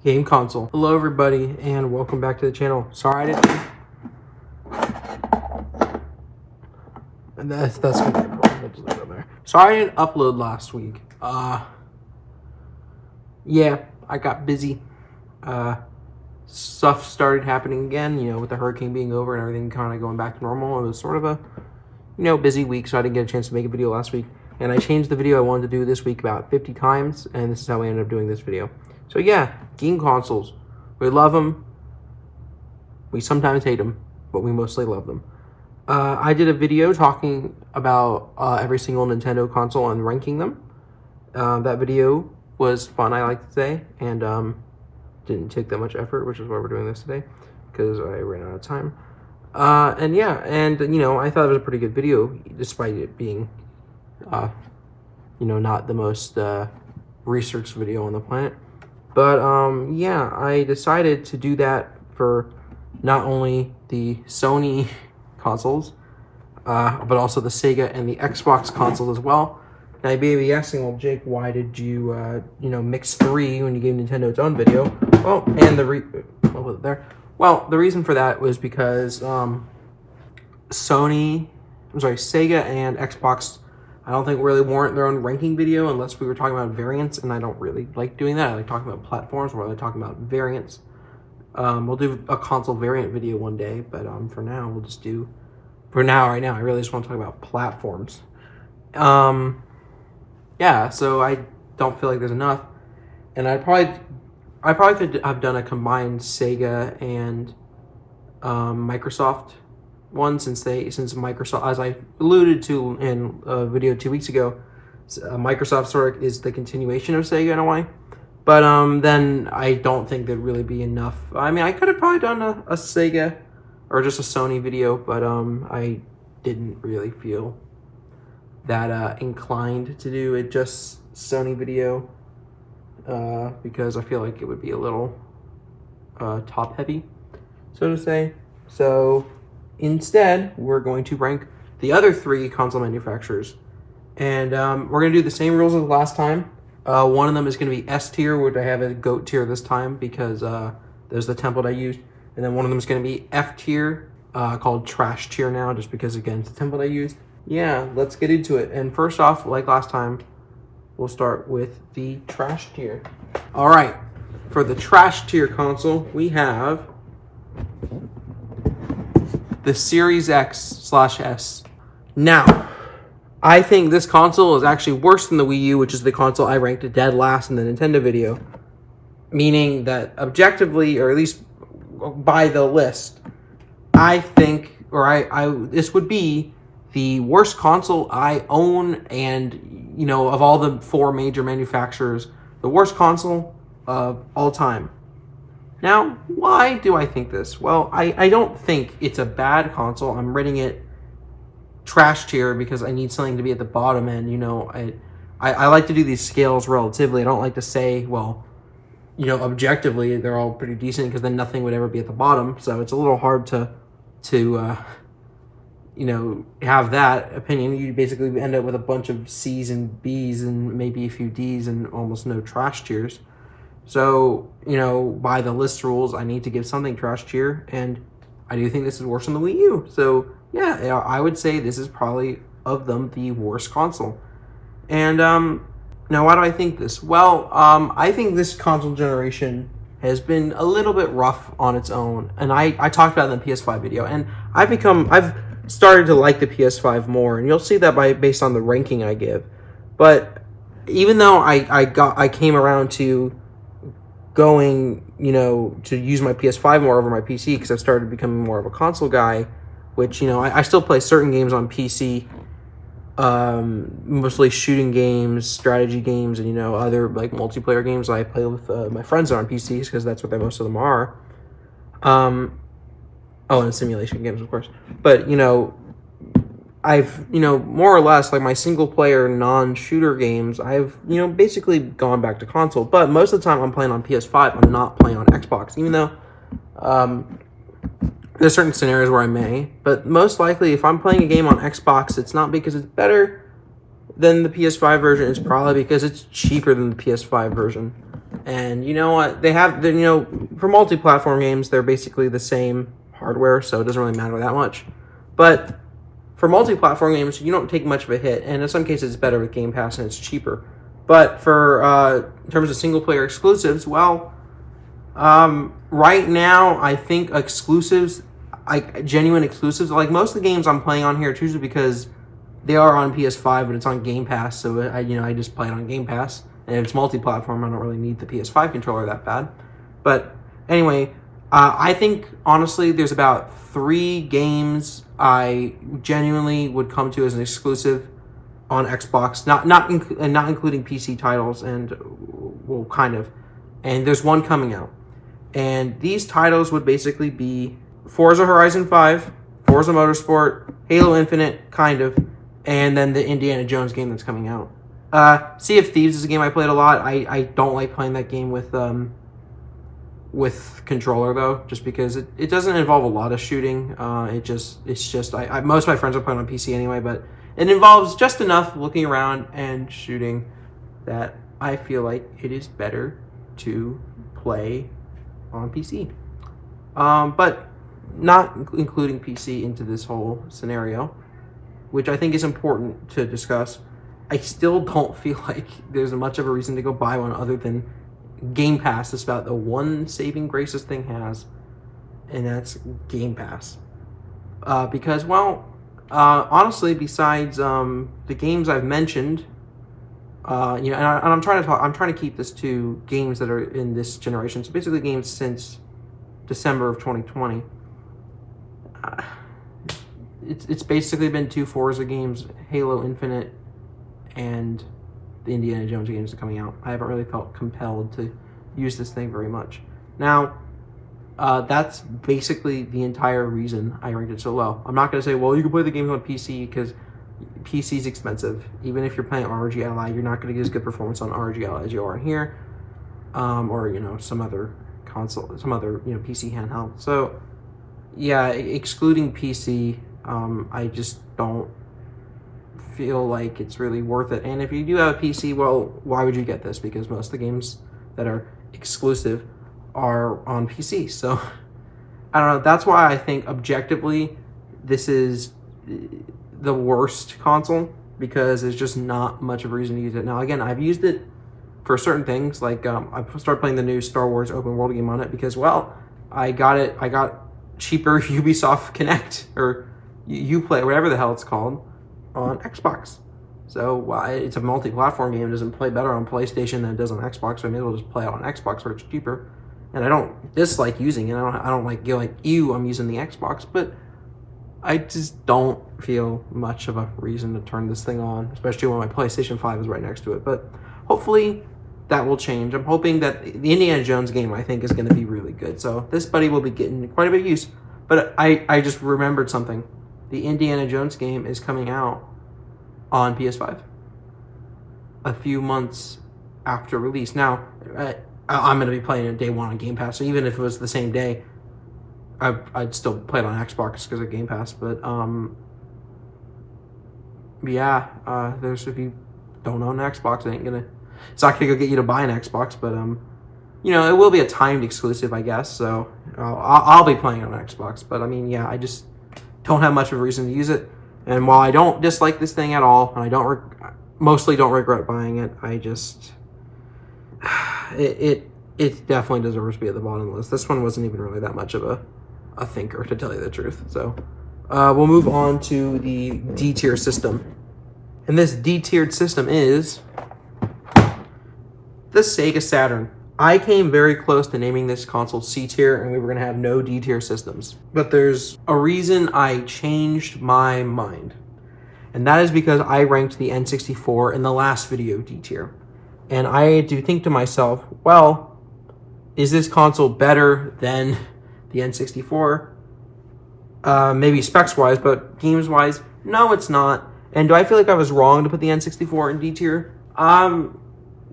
game console. Hello everybody and welcome back to the channel. Sorry I didn't... That's gonna be a problem. We'll just leave it there. Sorry I didn't upload last week. Yeah, I got busy. Stuff started happening again, with the hurricane being over and everything kind of going back to normal. It was sort of a, busy week, so I didn't get a chance to make a video last week. And I changed the video I wanted to do this week about 50 times, and this is how we ended up doing this video. So yeah, game consoles. We love them. We sometimes hate them, but we mostly love them. I did a video talking about every single Nintendo console and ranking them. That video was fun, I like to say, and didn't take that much effort, which is why we're doing this today, because I ran out of time. And yeah, and I thought it was a pretty good video, despite it being, not the most researched video on the planet. But yeah, I decided to do that for not only the Sony consoles, but also the Sega and the Xbox consoles as well. Now you may be asking, well, Jake, why did you, mix three when you gave Nintendo its own video? Well, and the reason for that was because Sega and Xbox, I don't think really warrant their own ranking video unless we were talking about variants, and I don't really like doing that. I like talking about platforms, or I like talking about variants. We'll do a console variant video one day, but for now, we'll just do... right now, I really just want to talk about platforms. Yeah, so I don't feel like there's enough, and I probably could have done a combined Sega and Microsoft one, since Microsoft, as I alluded to in a video 2 weeks ago, Microsoft sort of is the continuation of Sega in a way. But then I don't think there'd really be enough. I mean, I could have probably done a Sega or just a Sony video, but I didn't really feel that inclined to do it just Sony video, because I feel like it would be a little top heavy, so to say. So instead, we're going to rank the other three console manufacturers, and we're going to do the same rules as last time. One of them is going to be S tier, which I have a GOAT tier this time because there's the template I used. And then one of them is going to be F tier, called trash tier now, just because, again, it's the template I used. Yeah, let's get into it. And first off, like last time, we'll start with the trash tier. All right, for the trash tier console, we have the Series X/S. Now, I think this console is actually worse than the Wii U, which is the console I ranked dead last in the Nintendo video. Meaning that objectively, or at least by the list, I think, this would be the worst console I own, and, of all the four major manufacturers, the worst console of all time. Now, why do I think this? Well, I don't think it's a bad console. I'm rating it trash tier because I need something to be at the bottom end. I like to do these scales relatively. I don't like to say, well, objectively they're all pretty decent, because then nothing would ever be at the bottom. So it's a little hard to have that opinion. You basically end up with a bunch of C's and B's and maybe a few D's and almost no trash tiers. So, by the list rules, I need to give something trash tier, and I do think this is worse than the Wii U. So yeah, I would say this is probably, of them, the worst console. And now, why do I think this? Well, I think this console generation has been a little bit rough on its own, and I talked about it in the PS5 video, and I've started to like the PS5 more, and you'll see that based on the ranking I give. But even though I came around to going, to use my PS5 more over my PC, because I've started becoming more of a console guy, which, I still play certain games on PC, mostly shooting games, strategy games, and, other, like, multiplayer games I play with my friends on PCs, because that's what most of them are. And simulation games, of course. But, I've, more or less, like, my single-player, non-shooter games, I've, basically gone back to console. But most of the time I'm playing on PS5, I'm not playing on Xbox, even though there's certain scenarios where I may. But most likely, if I'm playing a game on Xbox, it's not because it's better than the PS5 version. It's probably because it's cheaper than the PS5 version. And you know what? For multi-platform games, they're basically the same hardware, so it doesn't really matter that much. But for multi-platform games, you don't take much of a hit, and in some cases, it's better with Game Pass and it's cheaper. But for in terms of single-player exclusives, well, right now, I think exclusives, genuine exclusives, like most of the games I'm playing on here, it's usually because they are on PS5, but it's on Game Pass, so I just play it on Game Pass. And if it's multi-platform, I don't really need the PS5 controller that bad. But anyway, I think, honestly, there's about 3 games I genuinely would come to as an exclusive on Xbox, not including PC titles, and, well, kind of. And there's one coming out. And these titles would basically be Forza Horizon 5, Forza Motorsport, Halo Infinite, kind of, and then the Indiana Jones game that's coming out. Sea of Thieves is a game I played a lot. I don't like playing that game with controller though, just because it doesn't involve a lot of shooting. Most of my friends are playing on PC anyway, but it involves just enough looking around and shooting that I feel like it is better to play on PC. But not including PC into this whole scenario, which I think is important to discuss. I still don't feel like there's much of a reason to go buy one other than Game Pass. It's about the one saving grace this thing has, and that's Game Pass. Because, well, honestly, besides the games I've mentioned, and I'm trying to keep this to games that are in this generation. So basically, games since December of 2020. It's basically been 2 Forza games, Halo Infinite, and the Indiana Jones games are coming out. I haven't really felt compelled to use this thing very much. Now, that's basically the entire reason I ranked it so low. I'm not going to say, well, you can play the games on PC, because PC is expensive. Even if you're playing ROG Ally, you're not going to get as good performance on ROG Ally as you are in here, or some other console, some other PC handheld. So, yeah, excluding PC, I just don't feel like it's really worth it. And if you do have a PC, well, why would you get this? Because most of the games that are exclusive are on PC. So I don't know. That's why I think objectively this is the worst console, because there's just not much of a reason to use it. Now, again, I've used it for certain things, like I started playing the new Star Wars open world game on it because, well, I got cheaper Ubisoft Connect, or Uplay, whatever the hell it's called, on Xbox. So it's a multi-platform game. It doesn't play better on PlayStation than it does on Xbox, so I may as well just play it on Xbox where it's cheaper. And I don't dislike using it. I don't like I'm using the Xbox, but I just don't feel much of a reason to turn this thing on, especially when my PlayStation 5 is right next to it. But hopefully that will change. I'm hoping that the Indiana Jones game, I think, is going to be really good. So this buddy will be getting quite a bit of use. But I just remembered something. The Indiana Jones game is coming out on PS5 a few months after release. Now, I'm going to be playing it day one on Game Pass, so even if it was the same day, I'd still play it on Xbox because of Game Pass. But there's, if you don't own an Xbox, it's not gonna go get you to buy an Xbox, but it will be a timed exclusive, I guess. So I'll be playing on Xbox. But I just don't have much of a reason to use it. And while I don't dislike this thing at all, and I mostly don't regret buying it, I just it definitely deserves to be at the bottom of the list. This one wasn't even really that much of a thinker, to tell you the truth. So we'll move on to the D-tier system. And this D-tiered system is the Sega Saturn. I came very close to naming this console C-tier, and we were going to have no D-tier systems. But there's a reason I changed my mind. And that is because I ranked the N64 in the last video D-tier. And I do think to myself, well, is this console better than the N64? Maybe specs-wise, but games-wise, no, it's not. And do I feel like I was wrong to put the N64 in D-tier?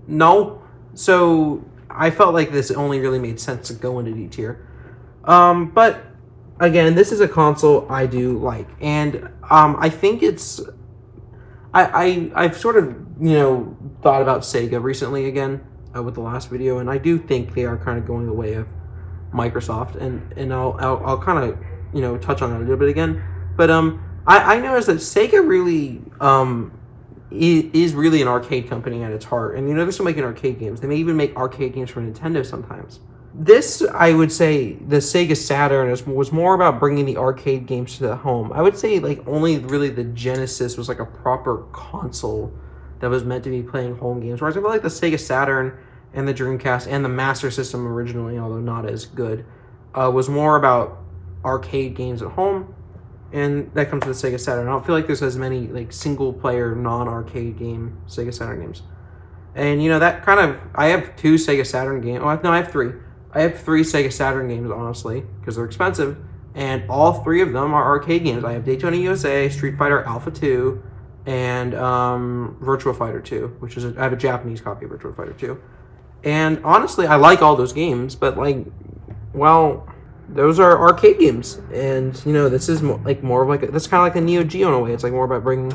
No. So I felt like this only really made sense to go into D-tier. But again, this is a console I do like. And I think I've sort of, thought about Sega recently again. with the last video, and I do think they are kind of going the way of Microsoft, and I'll kind of, you know, touch on that a little bit again. But I noticed that Sega really is really an arcade company at its heart, and you know, they're still making arcade games. They may even make arcade games for Nintendo sometimes. This, I would say, the Sega Saturn was more about bringing the arcade games to the home. I would say, like, only really the Genesis was like a proper console that was meant to be playing home games. Whereas I feel like the Sega Saturn and the Dreamcast and the Master System originally, although not as good, was more about arcade games at home. And that comes with the Sega Saturn. I don't feel like there's as many like single-player, non-arcade game Sega Saturn games. And, you know, that kind of... I have 2 Sega Saturn games. Oh, no, I have 3. I have 3 Sega Saturn games, honestly, because they're expensive. And all 3 of them are arcade games. I have Daytona USA, Street Fighter Alpha 2, and Virtua Fighter 2, which is... I have a Japanese copy of Virtua Fighter 2. And, honestly, I like all those games, but, like, well... those are arcade games, and you know, this is more of like that's kind of like a Neo Geo in a way. It's like more about bringing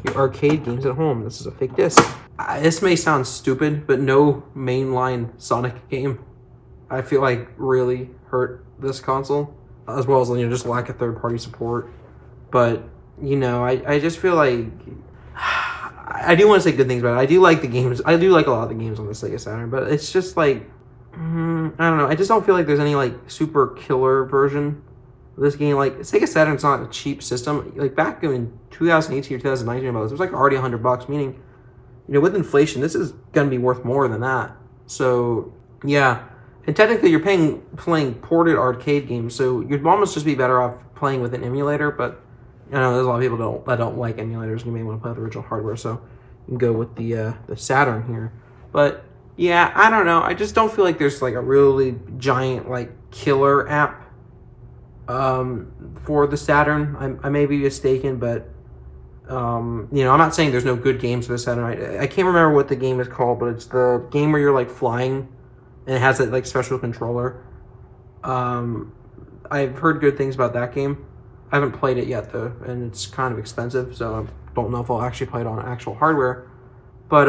your arcade games at home. This is a fake disc. This may sound stupid, but no mainline Sonic game, I feel like, really hurt this console, as well as, you know, just lack of third-party support. But you know, I just feel like I do want to say good things about it. I do like the games. I do like a lot of the games on the Sega Saturn, but it's just like. I don't know. I just don't feel like there's any like super killer version of this game. Like Sega Saturn's not a cheap system. Like back in 2018 or 2019, about this, it was like already $100. Meaning, you know, with inflation, this is gonna be worth more than that. So yeah, and technically you're playing ported arcade games, so you'd almost just be better off playing with an emulator. But I know there's a lot of people that don't like emulators. You may want to play with original hardware, so you can go with the Saturn here. But yeah, I don't know. I just don't feel like there's like a really giant like killer app for the Saturn. I may be mistaken, but you know, I'm not saying there's no good games for the Saturn. I can't remember what the game is called, but it's the game where you're like flying and it has that like special controller. I've heard good things about that game. I haven't played it yet though, and it's kind of expensive, so I don't know if I'll actually play it on actual hardware. But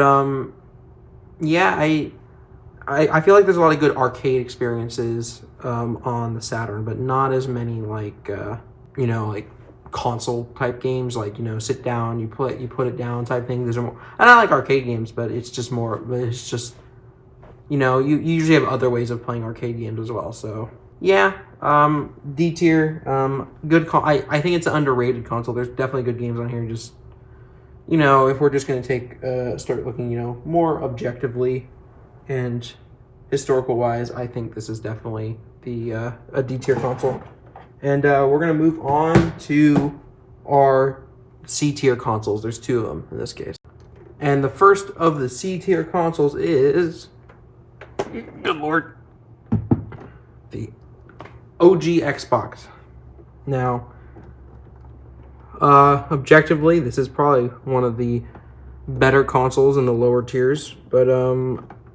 yeah, I feel like there's a lot of good arcade experiences on the Saturn, but not as many like you know, like console type games, like, you know, sit down, you put it down type thing. There's more, and I like arcade games, but it's just more. It's just, you know, you usually have other ways of playing arcade games as well. So yeah, D tier, good. I think it's an underrated console. There's definitely good games on here. Just, you know, if we're just going to start looking, you know, more objectively and historical wise, I think this is definitely a D tier console. And we're going to move on to our C tier consoles. There's 2 of them in this case. And the first of the C tier consoles is, good lord, the OG Xbox. Now, objectively, this is probably one of the better consoles in the lower tiers, but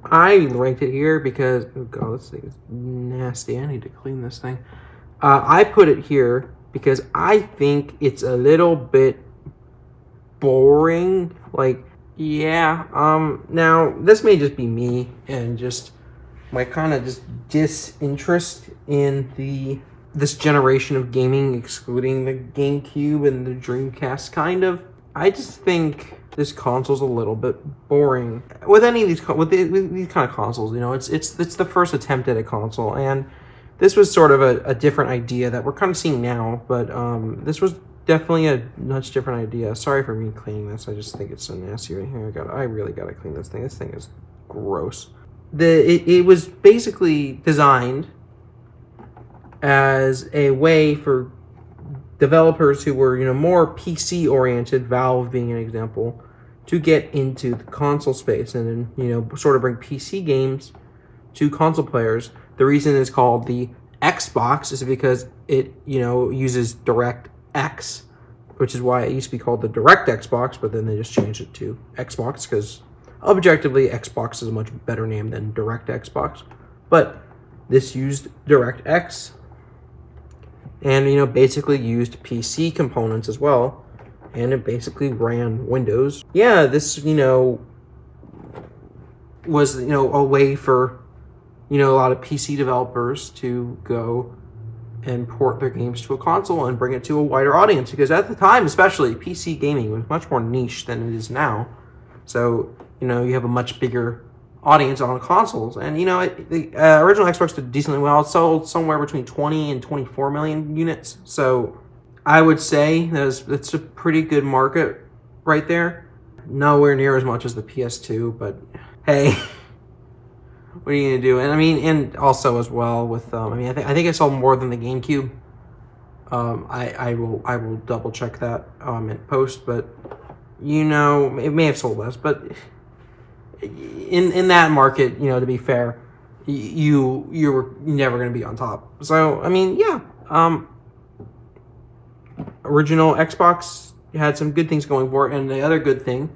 I ranked it here because, oh god, this thing is nasty. I need to clean this thing. I put it here because I think it's a little bit boring. Like, yeah, now this may just be me and just my kind of just disinterest in this generation of gaming, excluding the GameCube and the Dreamcast, kind of. I just think this console's a little bit boring. With any of these, with these kind of consoles, you know, it's the first attempt at a console, and this was sort of a different idea that we're kind of seeing now, but this was definitely a much different idea. Sorry for me cleaning this. I just think it's so nasty right here. I really gotta clean this thing. This thing is gross. It was basically designed as a way for developers who were, you know, more PC oriented, Valve being an example, to get into the console space and then, you know, sort of bring PC games to console players. The reason it's called the Xbox is because it, you know, uses DirectX, which is why it used to be called the Direct Xbox, but then they just changed it to Xbox because objectively Xbox is a much better name than Direct Xbox. But this used DirectX and, you know, basically used PC components as well, and it basically ran Windows. Yeah, this, you know, was, a way for, a lot of PC developers to go and port their games to a console and bring it to a wider audience. Because at the time, especially, PC gaming was much more niche than it is now. So, you have a much bigger audience on consoles. And, the original Xbox did decently well. It sold somewhere between 20 and 24 million units. So I would say that's a pretty good market right there. Nowhere near as much as the PS2, but hey, what are you gonna do? And also as well with I think it sold more than the GameCube. I will double check that in post, but it may have sold less, but in that market, to be fair, you were never gonna be on top. So original Xbox had some good things going for it, and the other good thing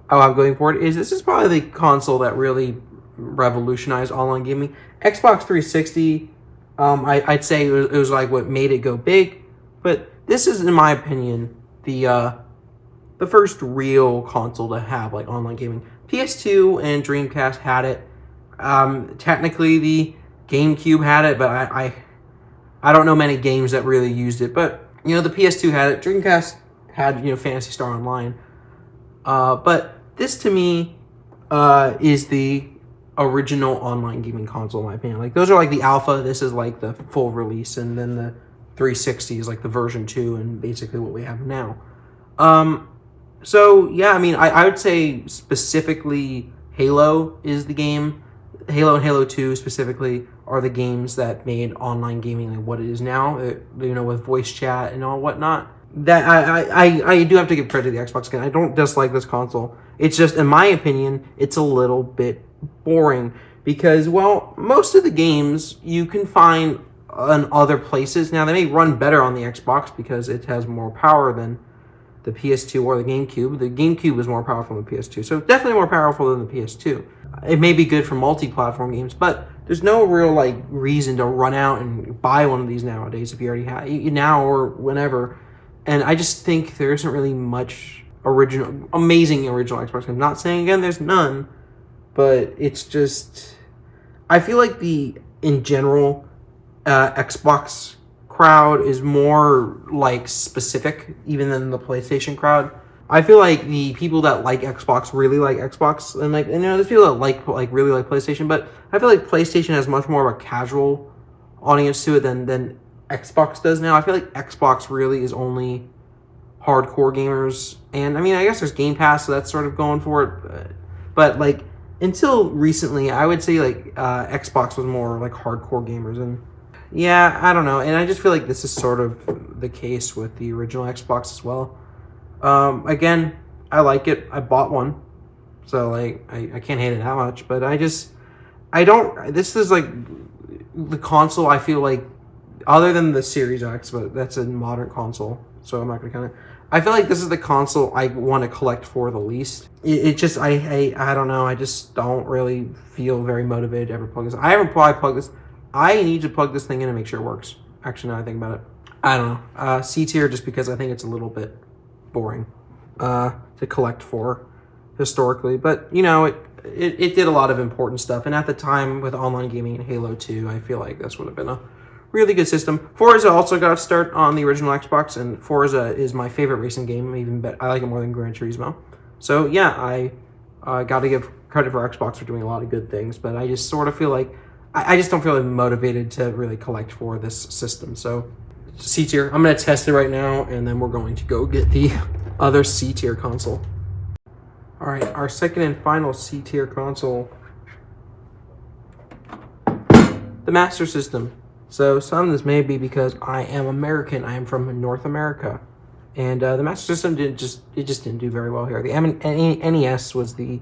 I have going for it is this is probably the console that really revolutionized online gaming. Xbox 360, I'd say it was like what made it go big, but this is, in my opinion, the first real console to have like online gaming. PS2 and Dreamcast had it. Technically, the GameCube had it, but I don't know many games that really used it. But the PS2 had it. Dreamcast had Phantasy Star Online. But this to me is the original online gaming console, in my opinion. Like those are like the alpha. This is like the full release, and then the 360 is like the version 2, and basically what we have now. So yeah, I would say specifically Halo is the game. Halo and Halo 2 specifically are the games that made online gaming like what it is now. With voice chat and all whatnot. That I do have to give credit to the Xbox again. I don't dislike this console. It's just, in my opinion, it's a little bit boring because, well, most of the games you can find in other places. Now, they may run better on the Xbox because it has more power than the PS2 or the GameCube. The GameCube is more powerful than the PS2, so definitely more powerful than the PS2. It may be good for multi-platform games, but there's no real reason to run out and buy one of these nowadays if you already have now or whenever. And I just think there isn't really much amazing original Xbox games. I'm not saying, again, there's none, but it's just, I feel like in general, Xbox crowd is more, specific, even than the PlayStation crowd. I feel like the people that like Xbox really like Xbox, and there's people that really like PlayStation, but I feel like PlayStation has much more of a casual audience to it than Xbox does now. I feel like Xbox really is only hardcore gamers, and I guess there's Game Pass, so that's sort of going for it. But until recently, I would say Xbox was more hardcore gamers, and yeah, I don't know. And I just feel like this is sort of the case with the original Xbox as well. Again, I like it. I bought one, so I can't hate it that much. But this is the console I feel like, other than the Series X, but that's a modern console, so I'm not going to count it. I feel like this is the console I want to collect for the least. I don't know. I just don't really feel very motivated to ever plug this. I haven't probably plugged this. I need to plug this thing in and make sure it works. Actually, now I think about it, I don't know. C tier, just because I think it's a little bit boring to collect for historically. But, it did a lot of important stuff. And at the time, with online gaming and Halo 2, I feel like this would have been a really good system. Forza also got a start on the original Xbox, and Forza is my favorite racing game. I like it more than Gran Turismo. So yeah, I got to give credit for Xbox for doing a lot of good things, but I just sort of feel like I just don't feel motivated to really collect for this system. So C tier, I'm going to test it right now, and then we're going to go get the other C tier console. All right, our second and final C tier console, the Master System. So some of this may be because I am American. I am from North America, and the Master System just didn't do very well here. The NES was the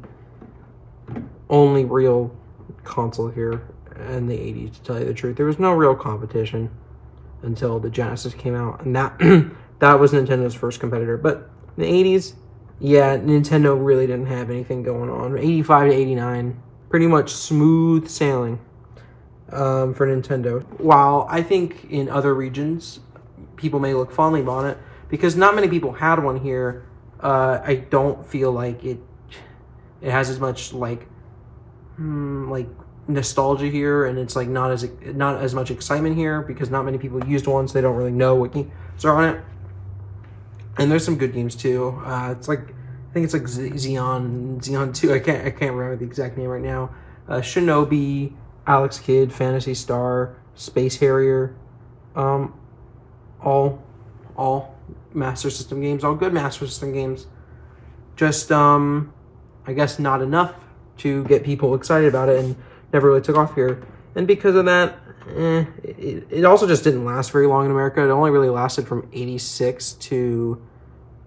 only real console here in the 80s. To tell you the truth, there was no real competition until the Genesis came out, and that that was Nintendo's first competitor. But in the 80s, yeah, Nintendo really didn't have anything going on. 85 to 89, pretty much smooth sailing for Nintendo. While I think in other regions, people may look fondly on it, because not many people had one here. I don't feel like it has as much like nostalgia here, and it's like not as much excitement here because not many people used one, so they don't really know what games are on it. And there's some good games too. It's like I think it's like Xeon 2. I can't remember the exact name right now. Shinobi, Alex Kidd, Phantasy Star, Space Harrier, all Master System games, all good Master System games. Just I guess not enough to get people excited about it, and never really took off here. And because of that, it also just didn't last very long in America. It only really lasted from 86 to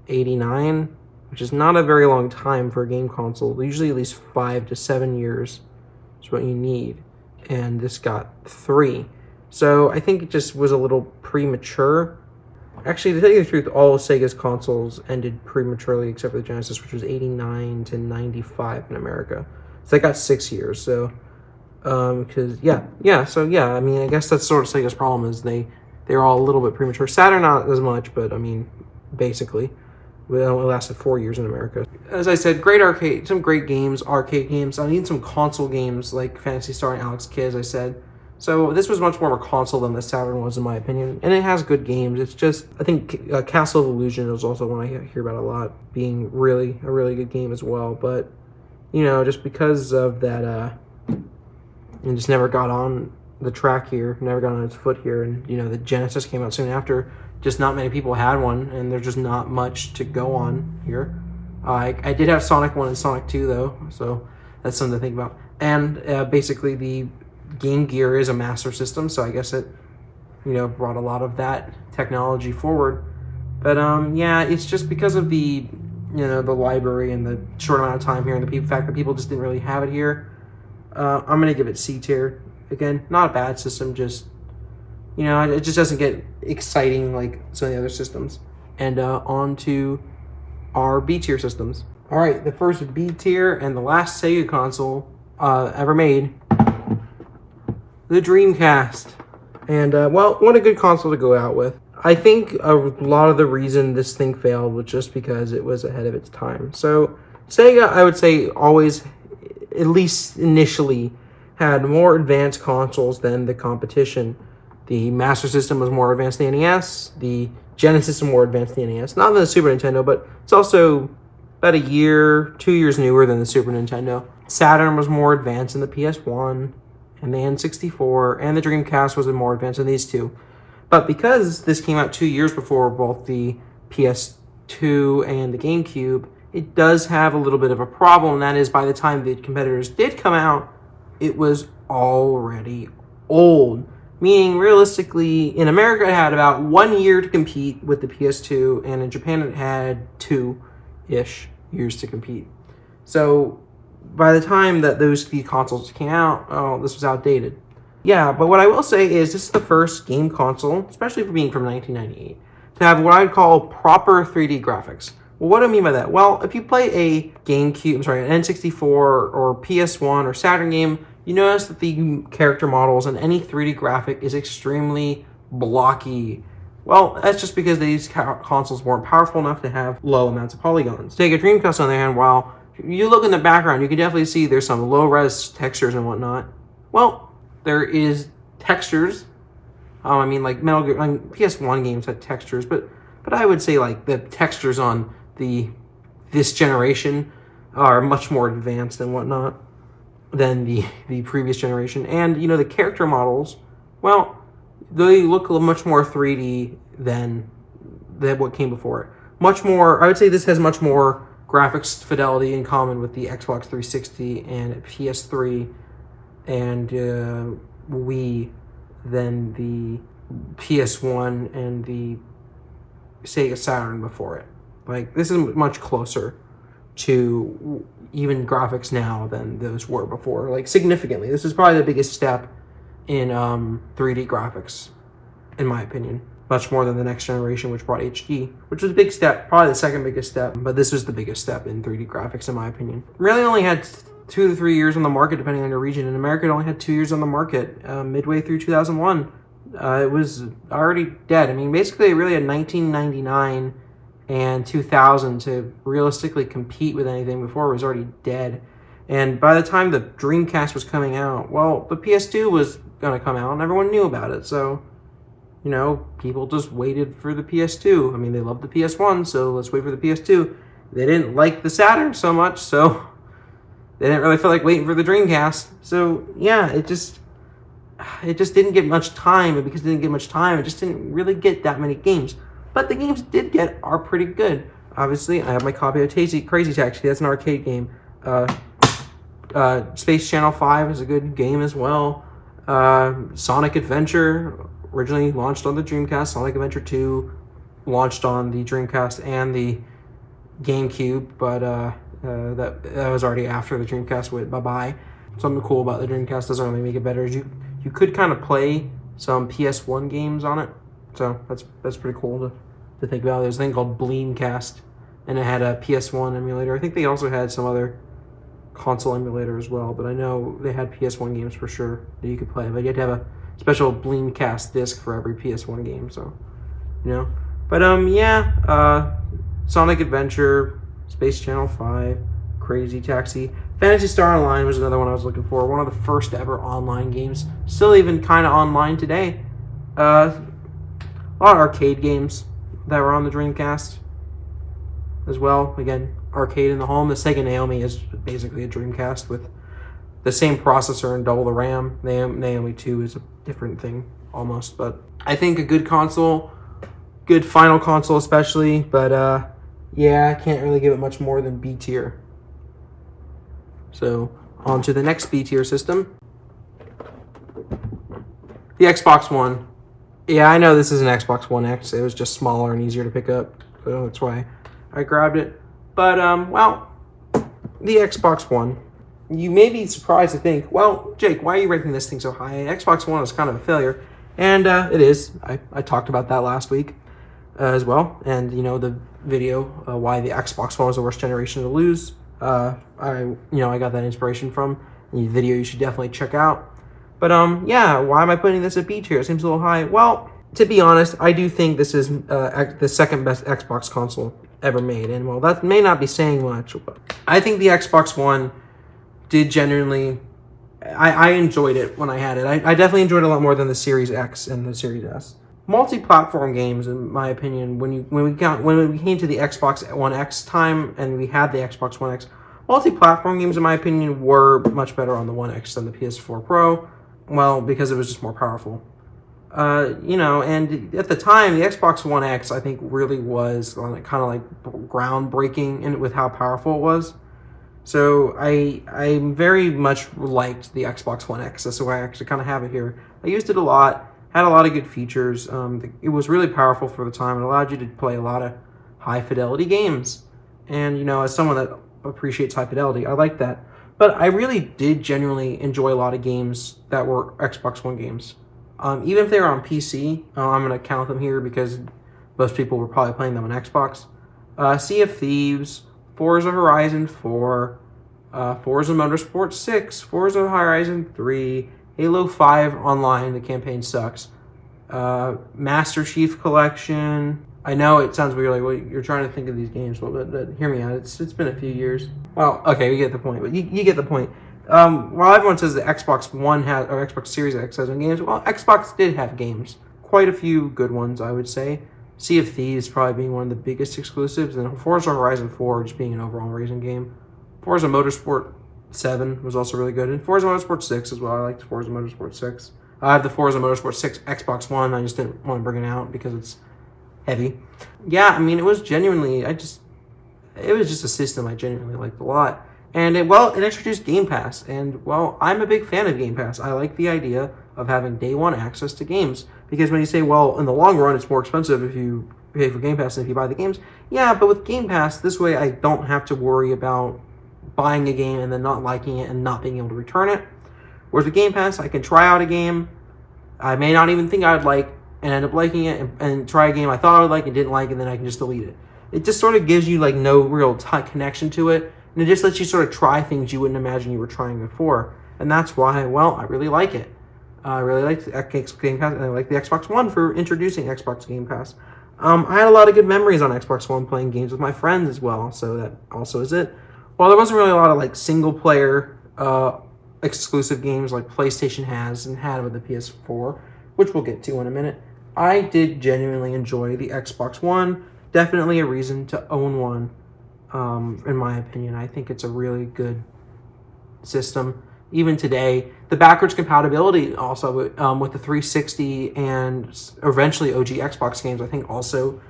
89, which is not a very long time for a game console. Usually at least 5 to 7 years is what you need. And this got 3. So I think it just was a little premature. Actually, to tell you the truth, all of Sega's consoles ended prematurely except for the Genesis, which was 89 to 95 in America. So they got 6 years. So, because I mean, I guess that's sort of Sega's problem is they're all a little bit premature. Saturn not as much, but I mean, basically, it only lasted 4 years in America. As I said, great arcade, some great games, arcade games. I need some console games like Phantasy Star and Alex Kidd, as I said. So this was much more of a console than the Saturn was, in my opinion. And it has good games. It's just, I think Castle of Illusion is also one I hear about a lot, being a really good game as well. But, you know, just because of that, it just never got on the track here, never got on its foot here. And, you know, the Genesis came out soon after. Just not many people had one, and there's just not much to go on here. I did have Sonic 1 and Sonic 2, though, so that's something to think about. And basically the Game Gear is a Master System, so I guess it, you know, brought a lot of that technology forward. But yeah, it's just because of the, you know, the library and the short amount of time here, and the fact that people just didn't really have it here. I'm gonna give it C tier. Again, not a bad system, just, you know, it just doesn't get exciting like some of the other systems. And on to our B tier systems. All right, the first B tier and the last Sega console ever made, the Dreamcast. And, well, what a good console to go out with. I think a lot of the reason this thing failed was just because it was ahead of its time. So, Sega, I would say, always, at least initially, had more advanced consoles than the competition. The Master System was more advanced than the NES. The Genesis was more advanced than the NES. Not than the Super Nintendo, but it's also about 2 years newer than the Super Nintendo. Saturn was more advanced than the PS1. And the N64 and the Dreamcast was more advanced than these two. But because this came out 2 years before both the PS2 and the GameCube, it does have a little bit of a problem, and that is by the time the competitors did come out, it was already old. Meaning, realistically, in America it had about 1 year to compete with the PS2, and in Japan it had 2-ish years to compete. So by the time that those consoles came out, this was outdated. Yeah, but what I will say is this is the first game console, especially for being from 1998, to have what I'd call proper 3D graphics. Well, what do I mean by that? Well, if you play an N64 or PS1 or Saturn game, you notice that the character models and any 3D graphic is extremely blocky. Well, that's just because these consoles weren't powerful enough to have low amounts of polygons. Sega Dreamcast, on the other hand, while you look in the background, you can definitely see there's some low-res textures and whatnot. Well, there is textures. I mean, like Metal Gear, PS1 games had textures, but I would say like the textures on this generation are much more advanced and whatnot than the previous generation. And, you know, the character models, well, they look much more 3D than what came before it. Much more, I would say this has much more graphics fidelity in common with the Xbox 360 and PS3 and Wii than the PS1 and the Sega Saturn before it. Like, this is much closer to even graphics now than those were before. Like, significantly. This is probably the biggest step in 3D graphics, in my opinion. Much more than the next generation, which brought HD, which was a big step, probably the second biggest step, but this was the biggest step in 3D graphics, in my opinion. Really only had 2 to 3 years on the market, depending on your region. In America, it only had 2 years on the market, midway through 2001. It was already dead. I mean, basically, it really had 1999 and 2000 to realistically compete with anything before it was already dead. And by the time the Dreamcast was coming out, well, the PS2 was going to come out and everyone knew about it. So, people just waited for the PS2. I mean, they loved the PS1, so let's wait for the PS2. They didn't like the Saturn so much, so they didn't really feel like waiting for the Dreamcast. So, yeah, it just didn't get much time. And because it didn't get much time, it just didn't really get that many games. But the games it did get are pretty good. Obviously, I have my copy of Crazy Taxi. That's an arcade game. Space Channel 5 is a good game as well. Sonic Adventure originally launched on the Dreamcast. Sonic Adventure 2 launched on the Dreamcast and the GameCube, but that was already after the Dreamcast went bye-bye. Something cool about the Dreamcast doesn't really make it better is you could kind of play some PS1 games on it, so that's pretty cool to think about. There's a thing called Bleamcast, and it had a PS1 emulator. I think they also had some other console emulator as well, but I know they had PS1 games for sure that you could play, but you had to have a special Bleamcast disc for every PS1 game, so, But, Sonic Adventure, Space Channel 5, Crazy Taxi. Phantasy Star Online was another one I was looking for. One of the first ever online games. Still even kind of online today. A lot of arcade games that were on the Dreamcast as well. Again, arcade in the home. The Sega Naomi is basically a Dreamcast with the same processor and double the RAM. Naomi 2 is a different thing almost. But I think a good console, good final console especially. But I can't really give it much more than B tier. So, on to the next B tier system. The Xbox One. Yeah, I know this is an Xbox One X. It was just smaller and easier to pick up. So that's why I grabbed it. But, the Xbox One. You may be surprised to think, well, Jake, why are you ranking this thing so high? Xbox One is kind of a failure. And it is. I talked about that last week as well. And, the video, why the Xbox One was the worst generation to lose. I got that inspiration from the video you should definitely check out. But, why am I putting this at B tier? It seems a little high. Well, to be honest, I do think this is the second best Xbox console ever made. And, well, that may not be saying much. But I think the Xbox One did genuinely... I enjoyed it when I had it. I definitely enjoyed it a lot more than the Series X and the Series S. Multi-platform games, in my opinion, when we came to the Xbox One X time and we had the Xbox One X, multi-platform games, in my opinion, were much better on the One X than the PS4 Pro. Well, because it was just more powerful. And at the time, the Xbox One X, I think, really was kind of like groundbreaking with how powerful it was. So I very much liked the Xbox One X. That's why I actually kind of have it here. I used it a lot. Had a lot of good features. It was really powerful for the time. It allowed you to play a lot of high fidelity games. And, as someone that appreciates high fidelity, I like that. But I really did genuinely enjoy a lot of games that were Xbox One games. Even if they were on PC, I'm going to count them here because most people were probably playing them on Xbox. Sea of Thieves, Forza Horizon 4, Forza Motorsport 6, Forza Horizon 3, Halo 5 Online, the campaign sucks. Master Chief Collection. I know it sounds weird, like, well, you're trying to think of these games, but hear me out. It's been a few years. Well, okay, we get the point, but you get the point. While everyone says the Xbox One has, or Xbox Series X has games, well, Xbox did have games. Quite a few good ones, I would say. Sea of Thieves probably being one of the biggest exclusives, and Forza Horizon 4 just being an overall racing game. Forza Motorsport 7 was also really good, and Forza Motorsport 6 as well. I liked Forza Motorsport 6. I have the Forza Motorsport 6 Xbox One. I just didn't want to bring it out because it's heavy. Yeah, I mean, it was genuinely, it was just a system I genuinely liked a lot. And it introduced Game Pass, and, well, I'm a big fan of Game Pass. I like the idea of having day one access to games, because when you say, well, in the long run, it's more expensive if you pay for Game Pass than if you buy the games. Yeah, but with Game Pass, this way I don't have to worry about buying a game and then not liking it and not being able to return it. Whereas with Game Pass, I can try out a game I may not even think I would like and end up liking it and try a game I thought I would like and didn't like, and then I can just delete it. It just sort of gives you like no real connection to it, and it just lets you sort of try things you wouldn't imagine you were trying before. And that's why, well, I really like it. I really like the Game Pass, and I like the Xbox One for introducing Xbox Game Pass. I had a lot of good memories on Xbox One playing games with my friends as well, so that also is it. Well, there wasn't really a lot of like single player exclusive games like PlayStation has and had with the PS4, which we'll get to in a minute. I did genuinely enjoy the Xbox One. Definitely a reason to own one, in my opinion. I think it's a really good system. Even today, the backwards compatibility also with the 360 and eventually OG Xbox games, I think also,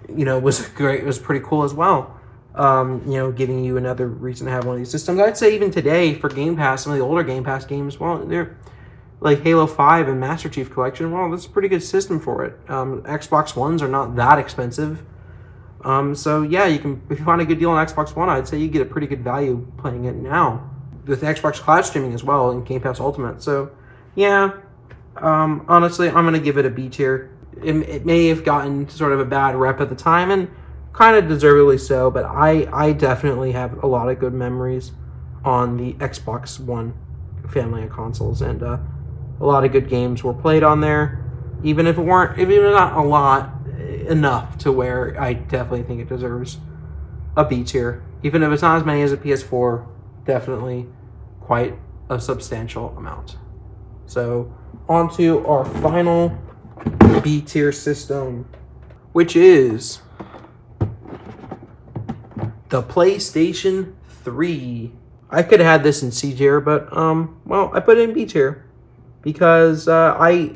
was great. It was pretty cool as well. Giving you another reason to have one of these systems. I'd say even today for Game Pass, some of the older Game Pass games, well, they're like Halo 5 and Master Chief Collection. Well, that's a pretty good system for it. Xbox Ones are not that expensive. So yeah, if you find a good deal on Xbox One, I'd say you get a pretty good value playing it now with Xbox Cloud streaming as well and Game Pass Ultimate. So yeah, honestly, I'm gonna give it a B tier. It may have gotten sort of a bad rep at the time, and kind of deservedly so, but I definitely have a lot of good memories on the Xbox One family of consoles, and a lot of good games were played on there, even if not a lot, enough to where I definitely think it deserves a B tier. Even if it's not as many as a PS4, definitely quite a substantial amount. So on to our final B tier system, which is the PlayStation 3. I could have had this in C tier, but I put it in B tier because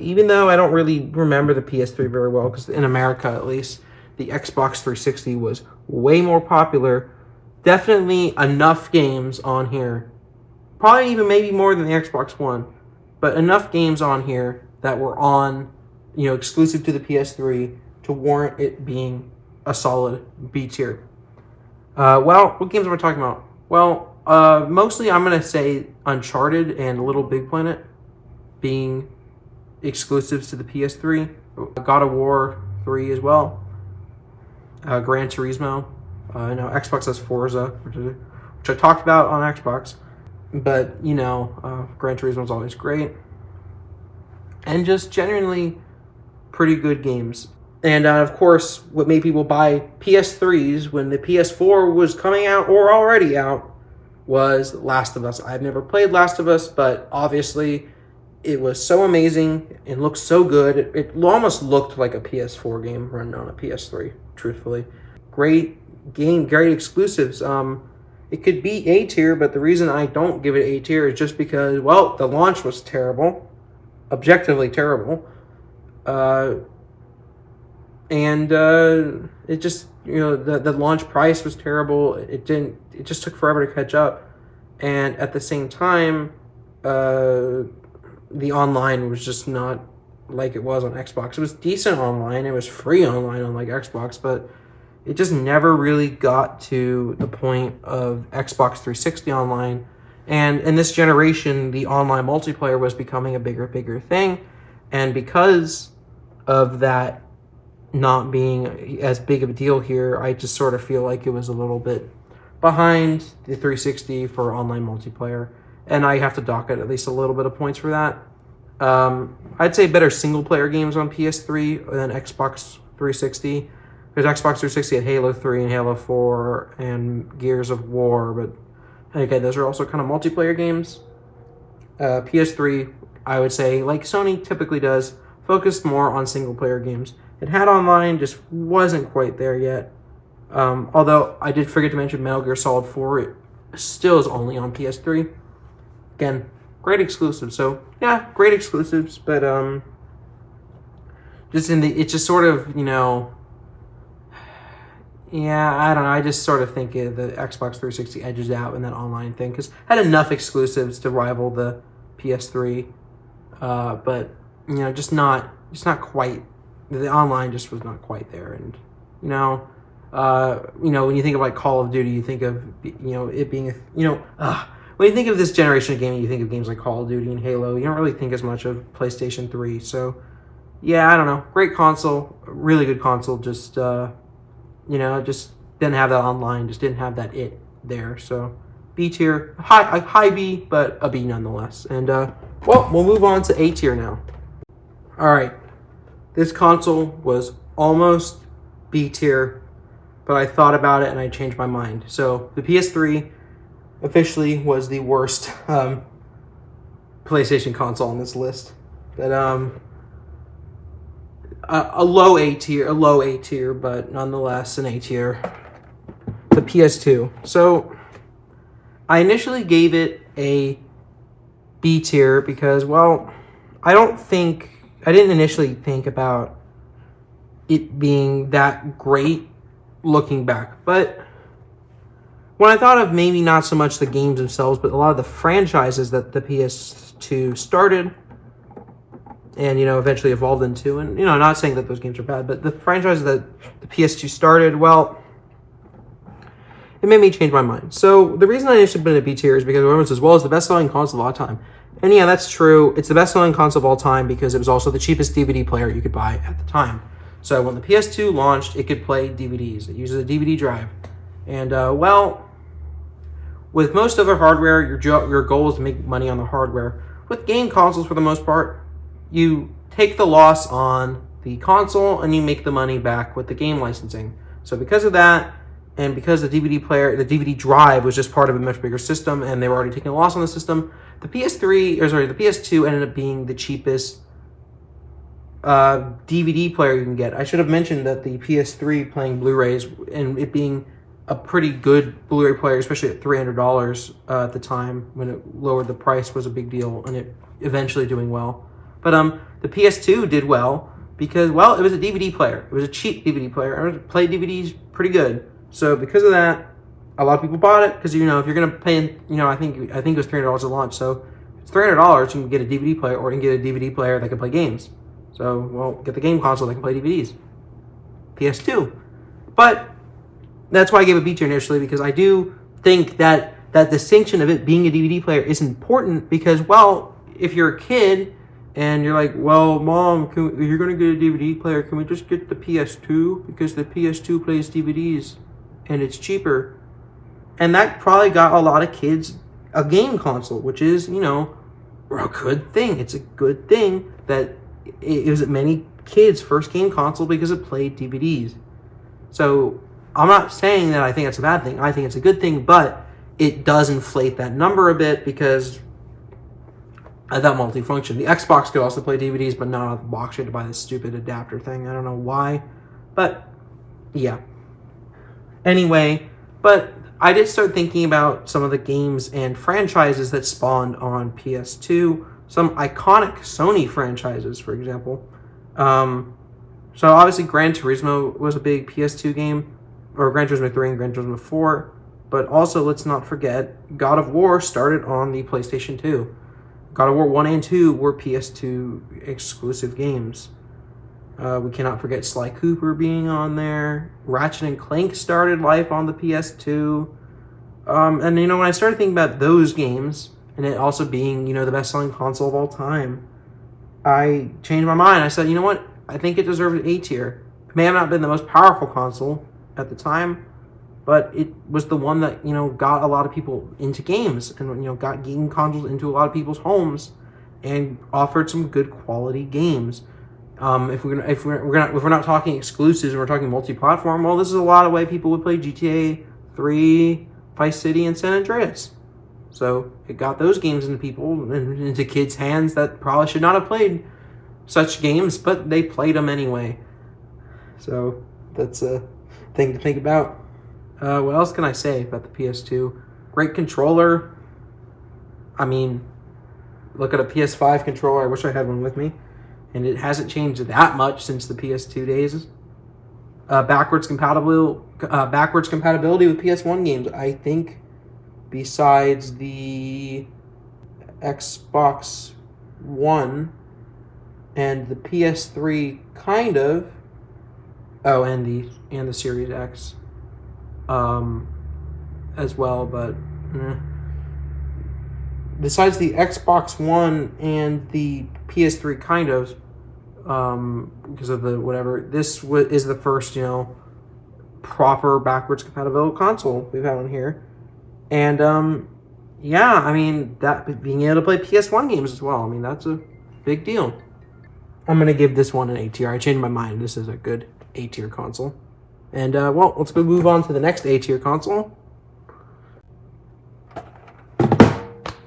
even though I don't really remember the PS3 very well, because in America at least the Xbox 360 was way more popular. Definitely enough games on here, probably even maybe more than the Xbox One, but enough games on here that were on, exclusive to the PS3 to warrant it being a solid B tier. What games am I talking about? Well, mostly I'm going to say Uncharted and Little Big Planet being exclusives to the PS3. God of War 3 as well. Gran Turismo. Xbox has Forza, which I talked about on Xbox. But, Gran Turismo is always great. And just genuinely pretty good games. And of course, what made people buy PS3s when the PS4 was coming out or already out was Last of Us. I've never played Last of Us, but obviously it was so amazing and looked so good. It almost looked like a PS4 game running on a PS3, truthfully. Great game, great exclusives. It could be A tier, but the reason I don't give it A tier is just because, the launch was terrible. Objectively terrible. And it just, the launch price was terrible. It just took forever to catch up. And at the same time, the online was just not like it was on Xbox. It was decent online. It was free online on Xbox, but it just never really got to the point of Xbox 360 online. And in this generation, the online multiplayer was becoming a bigger thing. And because of that not being as big of a deal here, I just sort of feel like it was a little bit behind the 360 for online multiplayer, and I have to dock it at least a little bit of points for that. I'd say better single player games on PS3 than Xbox 360, because Xbox 360 had Halo 3 and Halo 4 and Gears of War, but okay, those are also kind of multiplayer games. PS3, I would say, like Sony typically does, focused more on single player games. It had online, just wasn't quite there yet. Although I did forget to mention Metal Gear Solid 4, it still is only on PS3. Again, great exclusives. So yeah, great exclusives, but it's just sort of, yeah, I don't know. I just sort of think the Xbox 360 edges out in that online thing because it had enough exclusives to rival the PS3, but just not quite. The online just was not quite there, and when you think of Call of Duty, you think of it being when you think of this generation of gaming, you think of games like Call of Duty and Halo. You don't really think as much of PlayStation 3. So yeah, I don't know. Great console, really good console. Just just didn't have that online. Just didn't have that there. So B tier, high B, but a B nonetheless. And we'll move on to A tier now. All right. This console was almost B tier, but I thought about it and I changed my mind. So the PS3 officially was the worst PlayStation console on this list. But a low A tier, but nonetheless an A tier. The PS2. So I initially gave it a B tier because, well, I didn't initially think about it being that great looking back. But when I thought of maybe not so much the games themselves, but a lot of the franchises that the PS2 started and, eventually evolved into, and, not saying that those games are bad, but the franchises that the PS2 started, well, it made me change my mind. So the reason I initially put it in a B tier is because everyone says, well, it's the best-selling console of all time. And yeah, that's true. It's the best-selling console of all time because it was also the cheapest DVD player you could buy at the time. So when the PS2 launched, it could play DVDs. It uses a DVD drive. And, with most other hardware, your goal is to make money on the hardware. With game consoles, for the most part, you take the loss on the console and you make the money back with the game licensing. So because of that, and because the DVD drive was just part of a much bigger system, and they were already taking a loss on the system, the PS2 ended up being the cheapest DVD player you can get. I should have mentioned that the PS3 playing Blu-rays and it being a pretty good Blu-ray player, especially at $300 at the time when it lowered the price, was a big deal, and it eventually doing well. But the PS2 did well because, well, it was a DVD player. It was a cheap DVD player, and it played DVDs pretty good. So because of that, a lot of people bought it because, if you're going to pay, I think it was $300 at launch. So it's $300, you can get a DVD player, or you can get a DVD player that can play games. So, well, get the game console that can play DVDs. PS2. But that's why I gave it B tier initially, because I do think that distinction of it being a DVD player is important because, well, if you're a kid and you're like, well, Mom, if you're going to get a DVD player, can we just get the PS2? Because the PS2 plays DVDs and it's cheaper. And that probably got a lot of kids a game console, which is, a good thing. It's a good thing that it was many kids' first game console because it played DVDs. So I'm not saying that I think it's a bad thing. I think it's a good thing, but it does inflate that number a bit because of that multifunction. The Xbox could also play DVDs, but not out of the box. You had to buy this stupid adapter thing. I don't know why, but yeah. Anyway, but I did start thinking about some of the games and franchises that spawned on PS2. Some iconic Sony franchises, for example. So obviously Gran Turismo was a big PS2 game, or Gran Turismo 3 and Gran Turismo 4. But also, let's not forget, God of War started on the PlayStation 2. God of War 1 and 2 were PS2 exclusive games. We cannot forget Sly Cooper being on there. Ratchet and Clank started life on the PS2. And, when I started thinking about those games, and it also being, the best-selling console of all time, I changed my mind. I said, you know what? I think it deserves an A tier. It may have not been the most powerful console at the time, but it was the one that, got a lot of people into games and, got game consoles into a lot of people's homes and offered some good quality games. If we're not talking exclusives and we're talking multi-platform, well, this is a lot of way people would play GTA 3, Vice City, and San Andreas. So it got those games into people and into kids' hands that probably should not have played such games, but they played them anyway. So that's a thing to think about. What else can I say about the PS2? Great controller. I mean, look at a PS5 controller. I wish I had one with me. And it hasn't changed that much since the PS2 days. Backwards compatibility with PS1 games. I think besides the Xbox One and the PS3, kind of. Oh, and the Series X, as well. But besides the Xbox One and the PS3, kind of, because of the whatever. This is the first, proper backwards compatible console we've had on here, and yeah, I mean that being able to play PS1 games as well. I mean that's a big deal. I'm gonna give this one an A tier. I changed my mind. This is a good A tier console. And, well, let's go move on to the next A-tier console.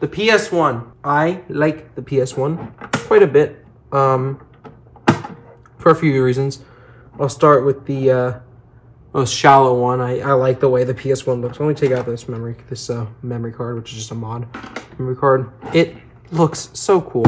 The PS1. I like the PS1 quite a bit, for a few reasons. I'll start with the most shallow one. I like the way the PS1 looks. Let me take out this memory card, which is just a mod memory card. It looks so cool.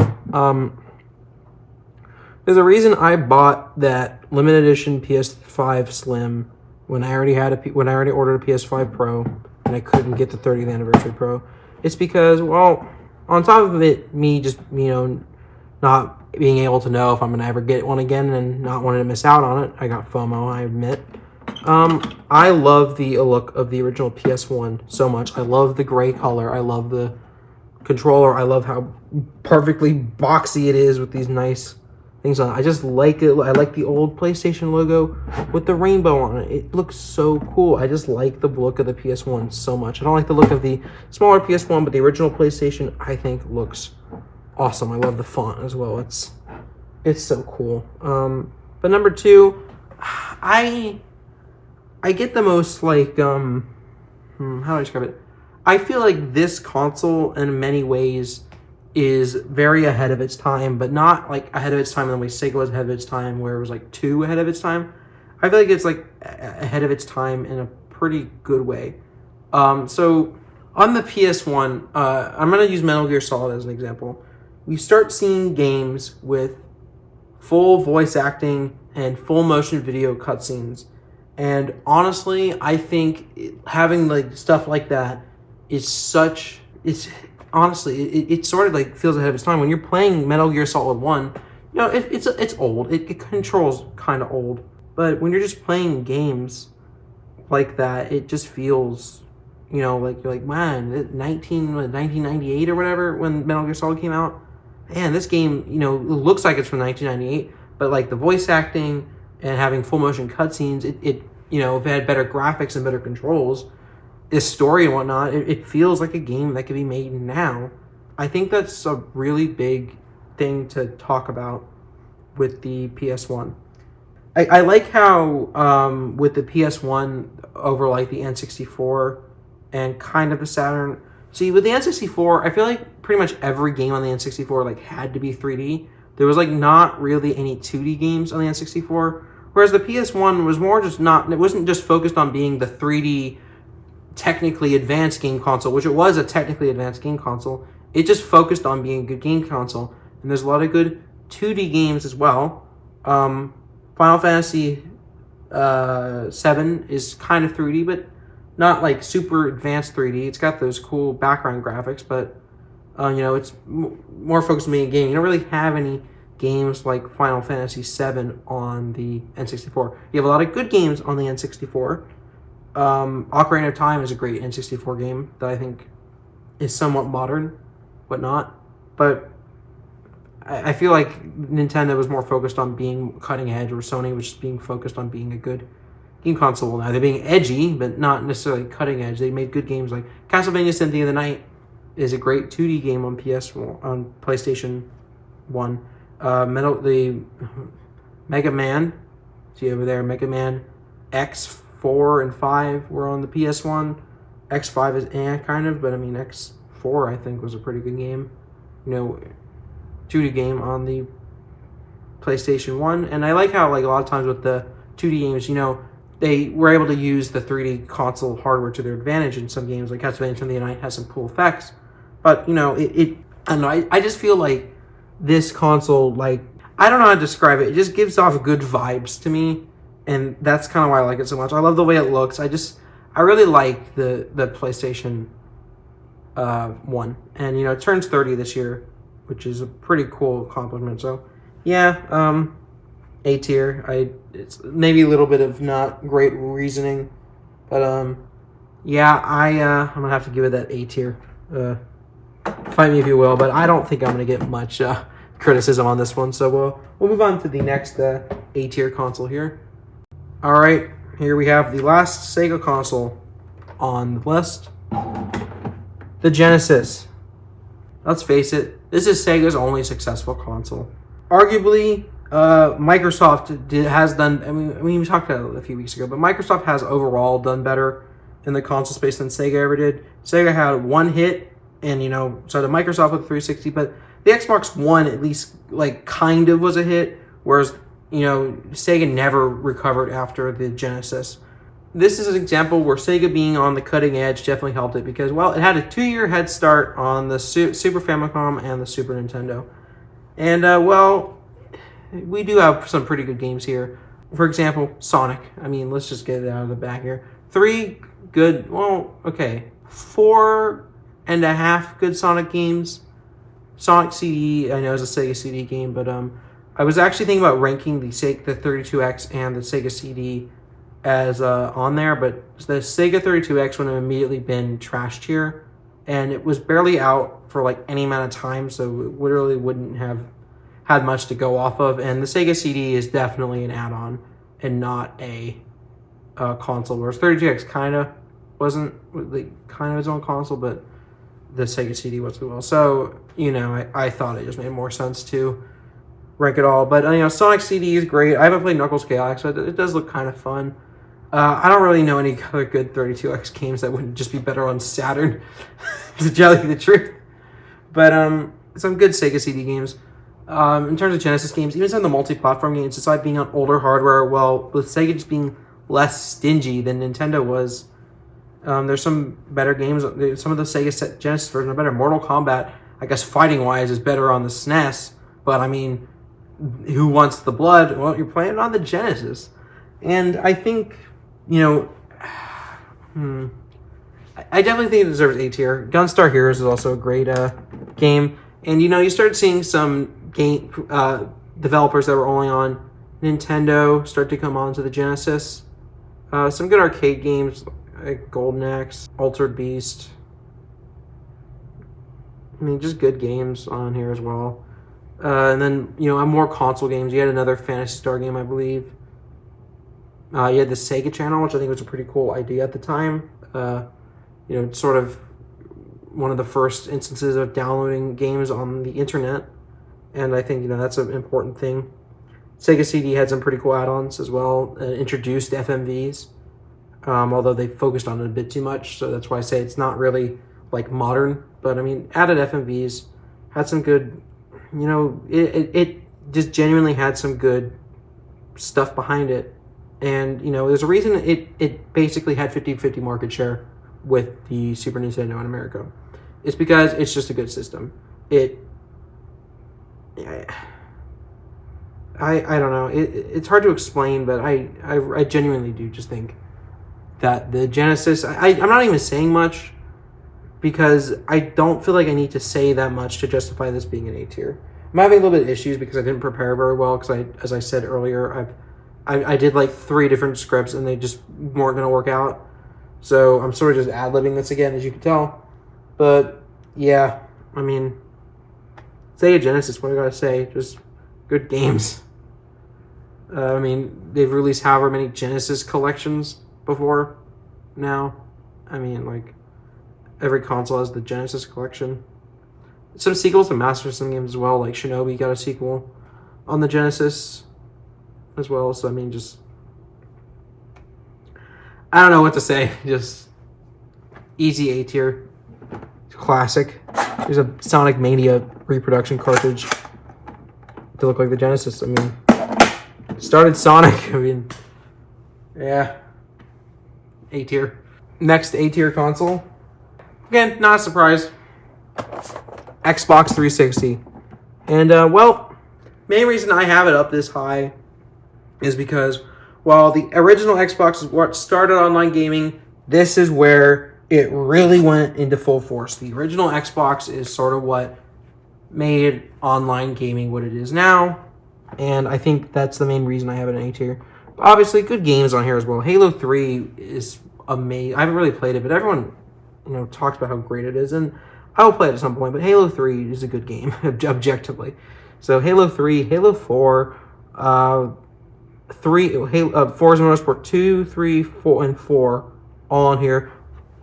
There's a reason I bought that limited edition PS5 Slim when I already ordered a PS5 Pro and I couldn't get the 30th anniversary Pro. It's because, well, on top of it, me just, not being able to know if I'm going to ever get one again and not wanting to miss out on it. I got FOMO, I admit. I love the look of the original PS1 so much. I love the gray color. I love the controller. I love how perfectly boxy it is with these nice things on it. I just like it. I like the old PlayStation logo with the rainbow on it. It looks so cool. I just like the look of the PS1 so much. I don't like the look of the smaller PS1, but the original PlayStation, I think, looks awesome. I love the font as well. It's so cool. But number two, I get the most, like, how do I describe it? I feel like this console, in many ways, is very ahead of its time, but not, like, ahead of its time in the way Sega was ahead of its time, where it was, like, too ahead of its time. I feel like it's, like, ahead of its time in a pretty good way. So, on the PS1, I'm going to use Metal Gear Solid as an example. We start seeing games with full voice acting and full motion video cutscenes. And honestly, I think having like stuff like that is such, it sort of like feels ahead of its time. When you're playing Metal Gear Solid 1, it's old. It controls kind of old. But when you're just playing games like that, it just feels, like you're like, man, 1998 or whatever, when Metal Gear Solid came out. Man, this game, it looks like it's from 1998, but like the voice acting and having full motion cutscenes, if it had better graphics and better controls, this story and whatnot, it feels like a game that could be made now. I think that's a really big thing to talk about with the PS1. I like how with the PS1 over like the N64 and kind of the Saturn. See, with the N64, I feel like pretty much every game on the N64 like had to be 3D. There was like not really any 2D games on the N64, whereas the PS1 was more just not. It wasn't just focused on being the 3D technically advanced game console, which it was a technically advanced game console. It just focused on being a good game console, and there's a lot of good 2D games as well. Final Fantasy 7 is kind of 3D, but not like super advanced 3D. It's got those cool background graphics, but it's more focused on being a game. You don't really have any games like Final Fantasy 7 on the N64. You have a lot of good games on the N64. Ocarina of Time is a great N64 game that I think is somewhat modern, but not. But I feel like Nintendo was more focused on being cutting edge, or Sony was just being focused on being a good game console. Now they're being edgy, but not necessarily cutting edge. They made good games like Castlevania Symphony of the Night is a great 2D game on PlayStation 1. The Mega Man, see over there, Mega Man X4 and 5 were on the PS1. X5 is kind of, but I mean X4 I think was a pretty good game. 2D game on the PlayStation 1. And I like how like a lot of times with the 2D games, they were able to use the 3D console hardware to their advantage in some games. Like Castlevania Symphony of the Night has some cool effects. But, I don't know, I just feel like this console, like, I don't know how to describe it. It just gives off good vibes to me. And that's kind of why I like it so much. I love the way it looks. I really like the PlayStation 1. And, it turns 30 this year, which is a pretty cool accomplishment. So, yeah, A tier. It's maybe a little bit of not great reasoning, but yeah, I'm gonna have to give it that A tier. Fight me if you will, but I don't think I'm gonna get much criticism on this one. So we'll move on to the next A tier console here. All right, here we have the last Sega console on the list, the Genesis. Let's face it, this is Sega's only successful console. Arguably, Has done. We talked about it a few weeks ago, but Microsoft has overall done better in the console space than Sega ever did. Sega had one hit, and so did Microsoft with 360, but the Xbox One at least like kind of was a hit, whereas Sega never recovered after the Genesis. This is an example where Sega being on the cutting edge definitely helped it because, well, it had a 2-year head start on the Super Famicom and the Super Nintendo. And, we do have some pretty good games here. For example, Sonic. Let's just get it out of the back here. 4.5 good Sonic games. Sonic CD, I know, is a Sega CD game, but I was actually thinking about ranking the 32X and the Sega CD as on there, but the Sega 32X would have immediately been trash tier, and it was barely out for like any amount of time, so it literally wouldn't have had much to go off of. And the Sega CD is definitely an add-on and not a console, whereas 32X kind of wasn't kind of its own console, but the Sega CD was as well. So I thought it just made more sense to rank it all. But Sonic CD is great. I haven't played Knuckles Chaos, so it does look kind of fun. I don't really know any other good 32X games that wouldn't just be better on Saturn, to tell you the truth. But some good Sega CD games. In terms of Genesis games, even some of the multi-platform games, despite being on older hardware, well, with Sega just being less stingy than Nintendo was, there's some better games. Some of the Sega Genesis version are better. Mortal Kombat, I guess fighting-wise, is better on the SNES, but who wants the blood? Well, you're playing on the Genesis. And I think, I definitely think it deserves A tier. Gunstar Heroes is also a great game. And, you start seeing some game developers that were only on Nintendo start to come onto the Genesis. Some good arcade games like Golden Axe, Altered Beast. Just good games on here as well. And then, more console games. You had another Phantasy Star game, I believe. You had the Sega Channel, which I think was a pretty cool idea at the time. Sort of one of the first instances of downloading games on the internet. And I think, that's an important thing. Sega CD had some pretty cool add-ons as well. Introduced FMVs, although they focused on it a bit too much. So that's why I say it's not really like modern. But added FMVs, had some good, it just genuinely had some good stuff behind it. And, there's a reason it basically had 50-50 market share with the Super Nintendo in America. It's because it's just a good system. I don't know. It's hard to explain, but I genuinely do just think that the Genesis... I'm not even saying much because I don't feel like I need to say that much to justify this being an A tier. I'm having a little bit of issues because I didn't prepare very well because as I said earlier, I did like 3 different scripts and they just weren't going to work out. So I'm sort of just ad-libbing this again, as you can tell. But yeah, Sega Genesis, what do I gotta say? Just good games. They've released however many Genesis collections before now. Every console has the Genesis collection. Some sequels to Master System games as well, like Shinobi got a sequel on the Genesis as well. So I don't know what to say. Just easy A tier. Classic. There's a Sonic Mania reproduction cartridge to look like the Genesis. Started Sonic. Yeah. A tier. Next A tier console. Again, not a surprise. Xbox 360. And, main reason I have it up this high is because while the original Xbox is what started online gaming, this is where it really went into full force. The original Xbox is sort of what made online gaming what it is now, and I think that's the main reason I have it in A tier. Obviously, good games on here as well. Halo 3 is amazing. I haven't really played it, but everyone talks about how great it is, and I will play it at some point, but Halo 3 is a good game, objectively. So Halo 3, Halo 4, Forza Motorsport 2, 3, 4, and 4, all on here.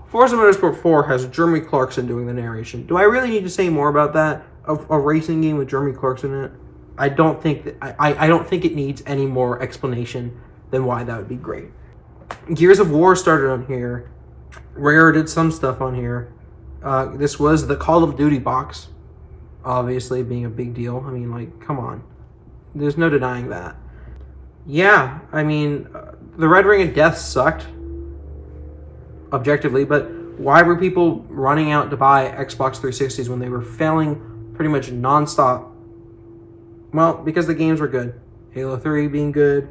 Forza Motorsport 4 has Jeremy Clarkson doing the narration. Do I really need to say more about that? A racing game with Jeremy Clarkson in it? I don't think that I don't think it needs any more explanation than why that would be great. Gears of War started on here. Rare did some stuff on here. This was the Call of Duty box, obviously being a big deal. I mean, like, come on. There's no denying that. Yeah, I mean, the Red Ring of Death sucked, objectively, but why were people running out to buy Xbox 360s when they were failing pretty much nonstop? Well, because the games were good. Halo 3 being good,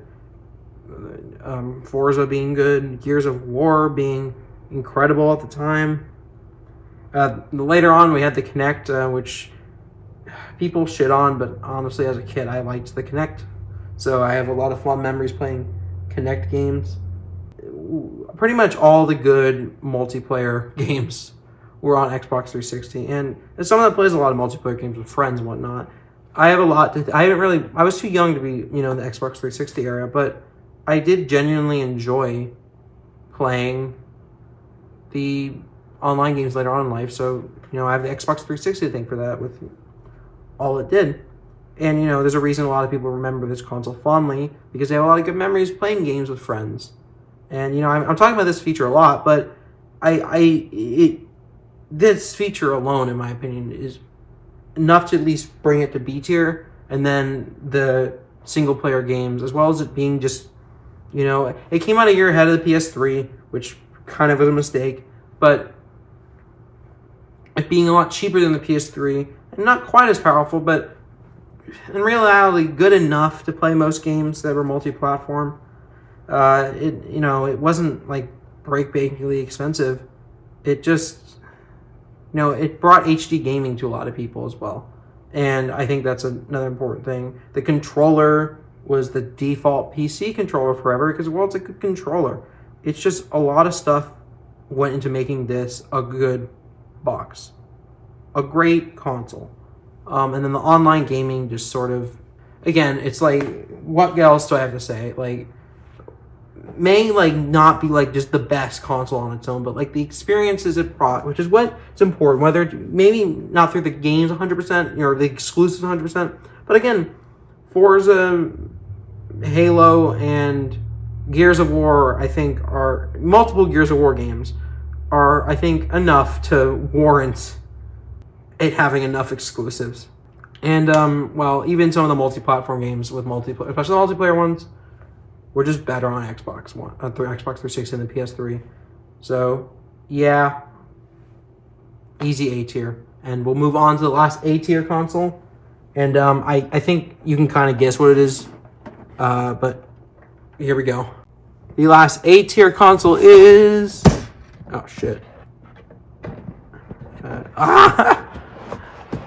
Forza being good, Gears of War being incredible at the time. Later on, we had the Kinect, which people shit on, but honestly, as a kid, I liked the Kinect. So I have a lot of fond memories playing Kinect games. Pretty much all the good multiplayer games were on Xbox 360, and as someone that plays a lot of multiplayer games with friends and whatnot, I have a lot to. I was too young to be, in the Xbox 360 era, but I did genuinely enjoy playing the online games later on in life. So, I have the Xbox 360 to thank for that with all it did. And, there's a reason a lot of people remember this console fondly, because they have a lot of good memories playing games with friends. And, I'm talking about this feature a lot, but this feature alone, in my opinion, is enough to at least bring it to B tier, and then the single player games, as well as it being just, it came out a year ahead of the PS3, which kind of was a mistake, but it being a lot cheaper than the PS3, and not quite as powerful, but in reality, good enough to play most games that were multi-platform. It wasn't like break-breakingly expensive. It just, it brought HD gaming to a lot of people as well. And I think that's another important thing. The controller was the default PC controller forever because, it's a good controller. It's just a lot of stuff went into making this a good box. A great console. And then the online gaming just sort of, again, it's like, what else do I have to say? Like, may not be just the best console on its own, but the experiences it brought, which is what's important, whether maybe not through the games 100%, or the exclusives 100%, but again, Forza, Halo, and Gears of War, I think, are multiple Gears of War games are, I think, enough to warrant it having enough exclusives. And, even some of the multi-platform games with multiplayer, especially the multiplayer ones, were just better on Xbox 360 and the PS3. So, yeah, easy A tier. And we'll move on to the last A tier console. And I think you can kind of guess what it is. But here we go. The last A tier console is... Oh, shit.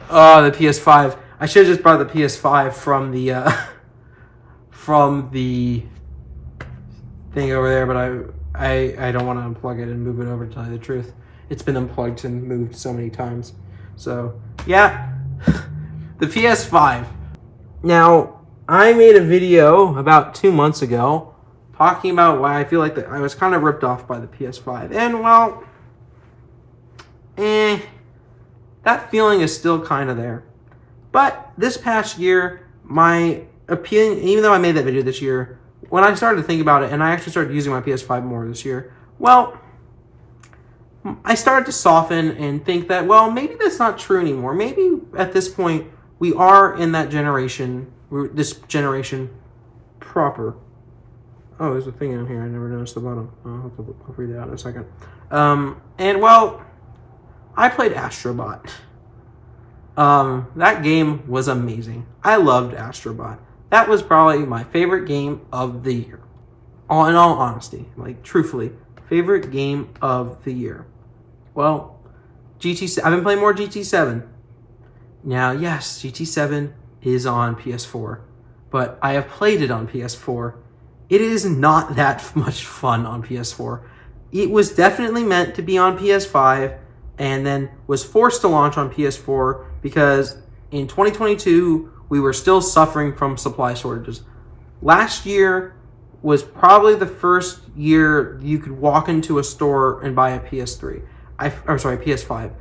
Oh, the PS5. I should have just brought the PS5 from the thing over there, but I don't want to unplug it and move it over, to tell you the truth. It's been unplugged and moved so many times. So, yeah, the PS5. Now, I made a video about 2 months ago talking about why I feel like I was kind of ripped off by the PS5. And, that feeling is still kind of there. But this past year, my opinion, even though I made that video this year, when I started to think about it, and I actually started using my PS5 more this year, I started to soften and think that, maybe that's not true anymore. Maybe at this point, we are in that generation, this generation proper. Oh, there's a thing in here I never noticed the bottom. I'll read it out in a second. I played Astrobot. That game was amazing. I loved Astrobot. That was probably my favorite game of the year. In all honesty, truthfully, favorite game of the year. Well, I've been playing more GT7. Now, yes, GT7 is on PS4, but I have played it on PS4. It is not that much fun on PS4. It was definitely meant to be on PS5, and then was forced to launch on PS4 because in 2022, we were still suffering from supply shortages. Last year was probably the first year you could walk into a store and buy a PS5.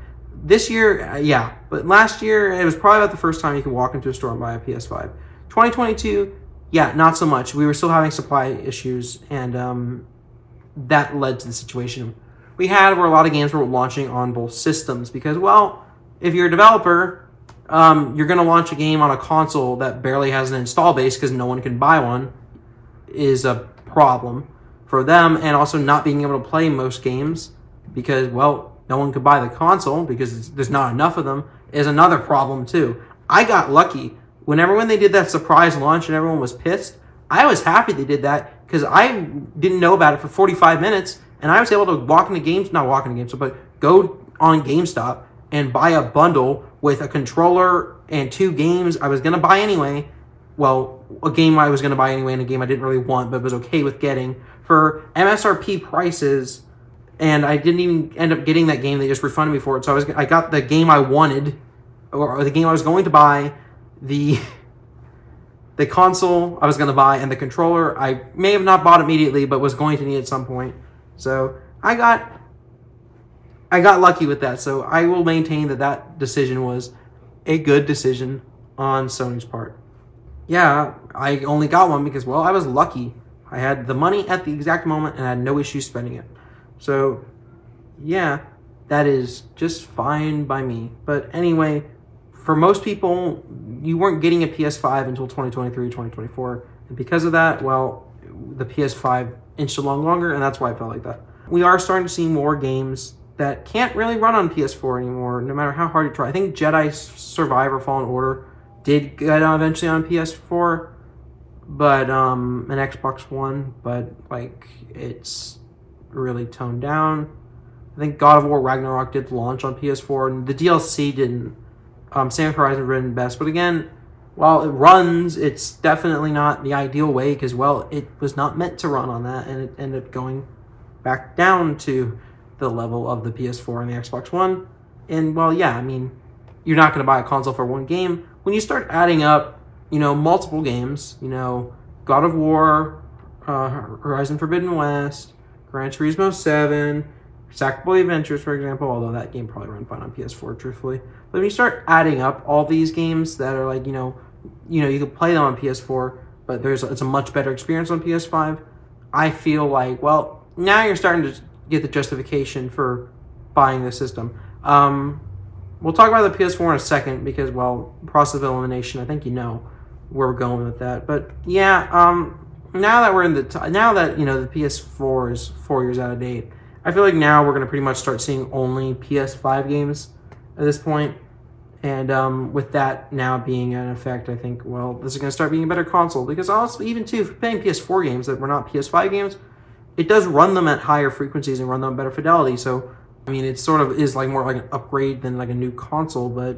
This year, yeah. But last year, it was probably about the first time you could walk into a store and buy a PS5. 2022, yeah, not so much. We were still having supply issues, and that led to the situation we had where a lot of games were launching on both systems because, well, if you're a developer, you're going to launch a game on a console that barely has an install base because no one can buy one is a problem for them, and also not being able to play most games because, well, no one could buy the console because there's not enough of them is another problem too. I got lucky. When they did that surprise launch and everyone was pissed, I was happy they did that because I didn't know about it for 45 minutes, and I was able to but go on GameStop and buy a bundle with a controller and 2 games I was going to buy anyway. Well, a game I was going to buy anyway and a game I didn't really want but was okay with getting for MSRP prices, and I didn't even end up getting that game. They just refunded me for it. So I got the game I wanted, or the game I was going to buy, the console I was going to buy, and the controller. I may have not bought immediately, but was going to need at some point. So I got lucky with that. So I will maintain that decision was a good decision on Sony's part. Yeah, I only got one because, well, I was lucky. I had the money at the exact moment and I had no issue spending it. So, yeah, that is just fine by me. But anyway, for most people, you weren't getting a PS5 until 2023, 2024. And because of that, well, the PS5 inched along longer, and that's why I felt like that. We are starting to see more games that can't really run on PS4 anymore, no matter how hard you try. I think Jedi Survivor Fallen Order did get on eventually on PS4, but an Xbox One, but like it's really toned down. I think God of War Ragnarok did launch on PS4, and the DLC didn't. Same Horizon ran best, but again, while it runs, it's definitely not the ideal way because, well, it was not meant to run on that, and it ended up going back down to the level of the PS4 and the Xbox One. And, well, yeah, I mean, you're not going to buy a console for one game. When you start adding up, multiple games, God of War, Horizon Forbidden West, Gran Turismo 7, Sackboy Adventures, for example, although that game probably ran fine on PS4, truthfully. But when you start adding up all these games that are like, you can play them on PS4, but it's a much better experience on PS5, I feel like, well, now you're starting to get the justification for buying the system. We'll talk about the PS4 in a second because, well, process of elimination, I think where we're going with that. But yeah, now that we're the PS4 is 4 years out of date, I feel like now we're going to pretty much start seeing only PS5 games at this point. And with that now being in effect, I think, well, this is going to start being a better console. Because also, even too, if you're playing PS4 games that were not PS5 games, it does run them at higher frequencies and run them at better fidelity. So, I mean, it sort of is like more like an upgrade than like a new console. But,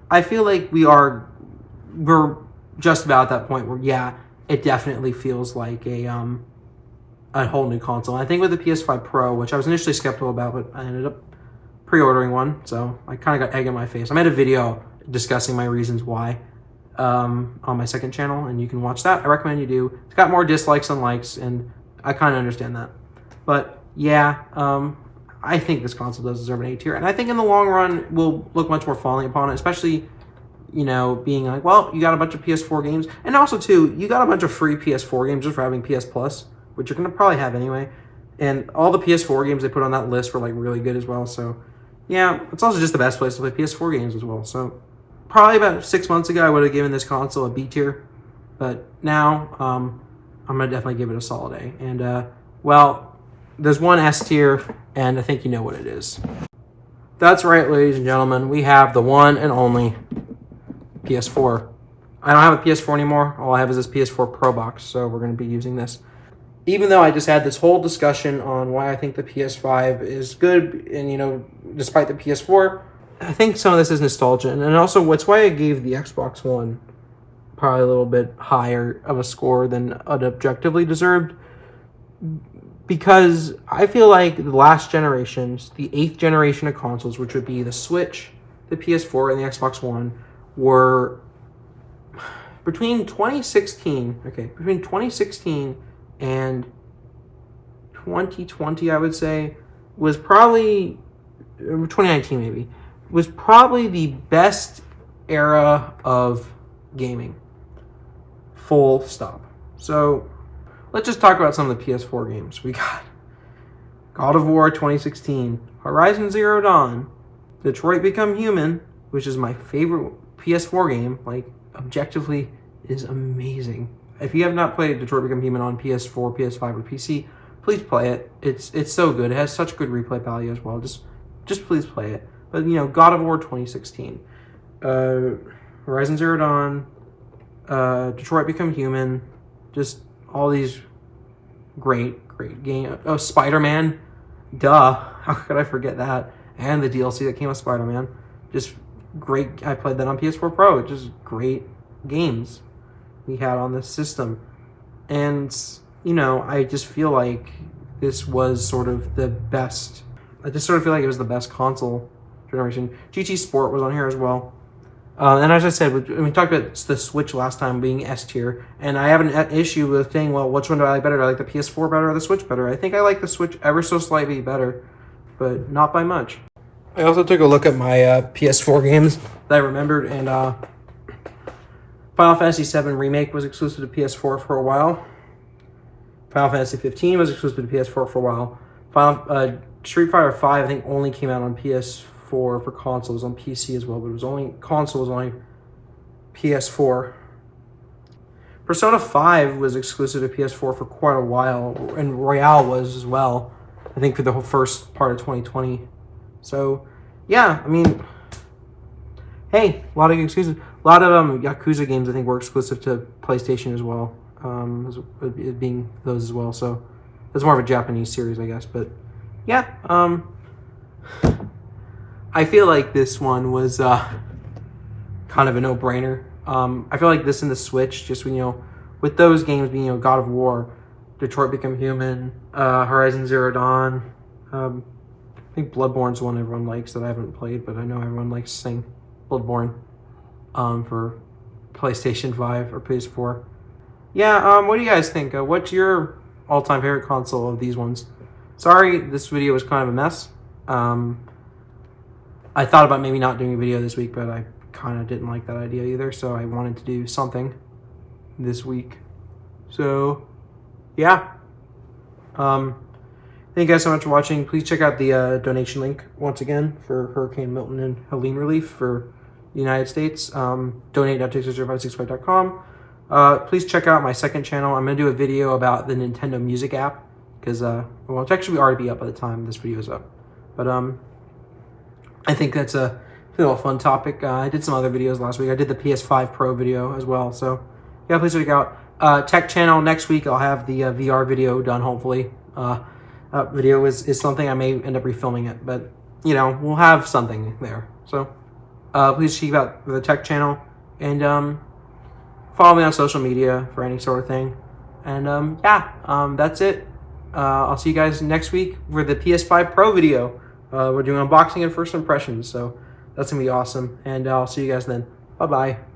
I feel like we're just about at that point where, yeah, it definitely feels like a whole new console. And I think with the PS5 Pro, which I was initially skeptical about, but I ended up pre-ordering one, so I kind of got egg in my face. I made a video discussing my reasons why on my second channel, and you can watch that. I recommend you do. It's got more dislikes than likes, and I kind of understand that. But yeah, I think this console does deserve an A tier, and I think in the long run we'll look much more fondly upon it, especially being like, well, you got a bunch of PS4 games, and also too, you got a bunch of free PS4 games just for having PS Plus, which you're gonna probably have anyway. And all the PS4 games they put on that list were like really good as well. So yeah, it's also just the best place to play PS4 games as well. So probably about 6 months ago, I would have given this console a B tier, but now I'm gonna definitely give it a solid A. And well, there's one S tier, and I think you know what it is. That's right, ladies and gentlemen. We have the one and only PS4. I don't have a PS4 anymore. All I have is this PS4 Pro box, so we're going to be using this. Even though I just had this whole discussion on why I think the PS5 is good, and, despite the PS4, I think some of this is nostalgia. And also, it's why I gave the Xbox One probably a little bit higher of a score than it objectively deserved. Because I feel like the last generations, the 8th generation of consoles, which would be the Switch, the PS4, and the Xbox One, were between 2016 and 2020, I would say, was probably 2019 maybe, was probably the best era of gaming. Full stop. So let's just talk about some of the PS4 games. We got God of War 2016, Horizon Zero Dawn, Detroit Become Human, which is my favorite PS4 game. Like, objectively, is amazing. If you have not played Detroit Become Human on PS4, PS5, or PC, please play it. It's so good. It has such good replay value as well. Just please play it. But, God of War 2016, Horizon Zero Dawn, Detroit Become Human, just all these great games. Oh, Spider-Man, duh. How could I forget that? And the DLC that came with Spider-Man. Just great. I played that on PS4 Pro. Just great games we had on this system. And, I just feel like this was sort of the best. I just sort of feel like it was the best console generation. GT Sport was on here as well. And as I said, we talked about the Switch last time being S tier, and I have an issue with saying, well, which one do I like better? Do I like the PS4 better or the Switch better? I think I like the Switch ever so slightly better, but not by much. I also took a look at my PS4 games that I remembered, and Final Fantasy VII Remake was exclusive to PS4 for a while. Final Fantasy 15 was exclusive to PS4 for a while. Street Fighter 5, I think, only came out on PS4 for consoles, on PC as well, but console was only PS4. Persona 5 was exclusive to PS4 for quite a while, and Royale was as well, I think, for the whole first part of 2020. So, yeah, I mean, hey, a lot of excuses. A lot of Yakuza games, I think, were exclusive to PlayStation as well, it being those as well. So, that's more of a Japanese series, I guess. But, yeah, I feel like this one was kind of a no-brainer. I feel like this and the Switch, just with those games being God of War, Detroit Become Human, Horizon Zero Dawn. I think Bloodborne's one everyone likes that I haven't played, but I know everyone likes saying Bloodborne for PlayStation 5 or PS4. Yeah, what do you guys think? What's your all-time favorite console of these ones? Sorry, this video was kind of a mess. I thought about maybe not doing a video this week, but I kind of didn't like that idea either, so I wanted to do something this week. So, yeah. Thank you guys so much for watching. Please check out the donation link once again for Hurricane Milton and Helene relief for the United States. Donate.texassurvive65.com. Please check out my second channel. I'm going to do a video about the Nintendo Music app because, well, it's actually already be up by the time this video is up. But, I think that's a little fun topic. I did some other videos last week. I did the PS5 Pro video as well. So, yeah, please check out Tech Channel next week. I'll have the VR video done, hopefully. Video is something I may end up refilming it. But, we'll have something there. So, please check out the Tech Channel. And follow me on social media for any sort of thing. And, that's it. I'll see you guys next week for the PS5 Pro video. We're doing unboxing and first impressions, so that's going to be awesome. And I'll see you guys then. Bye-bye.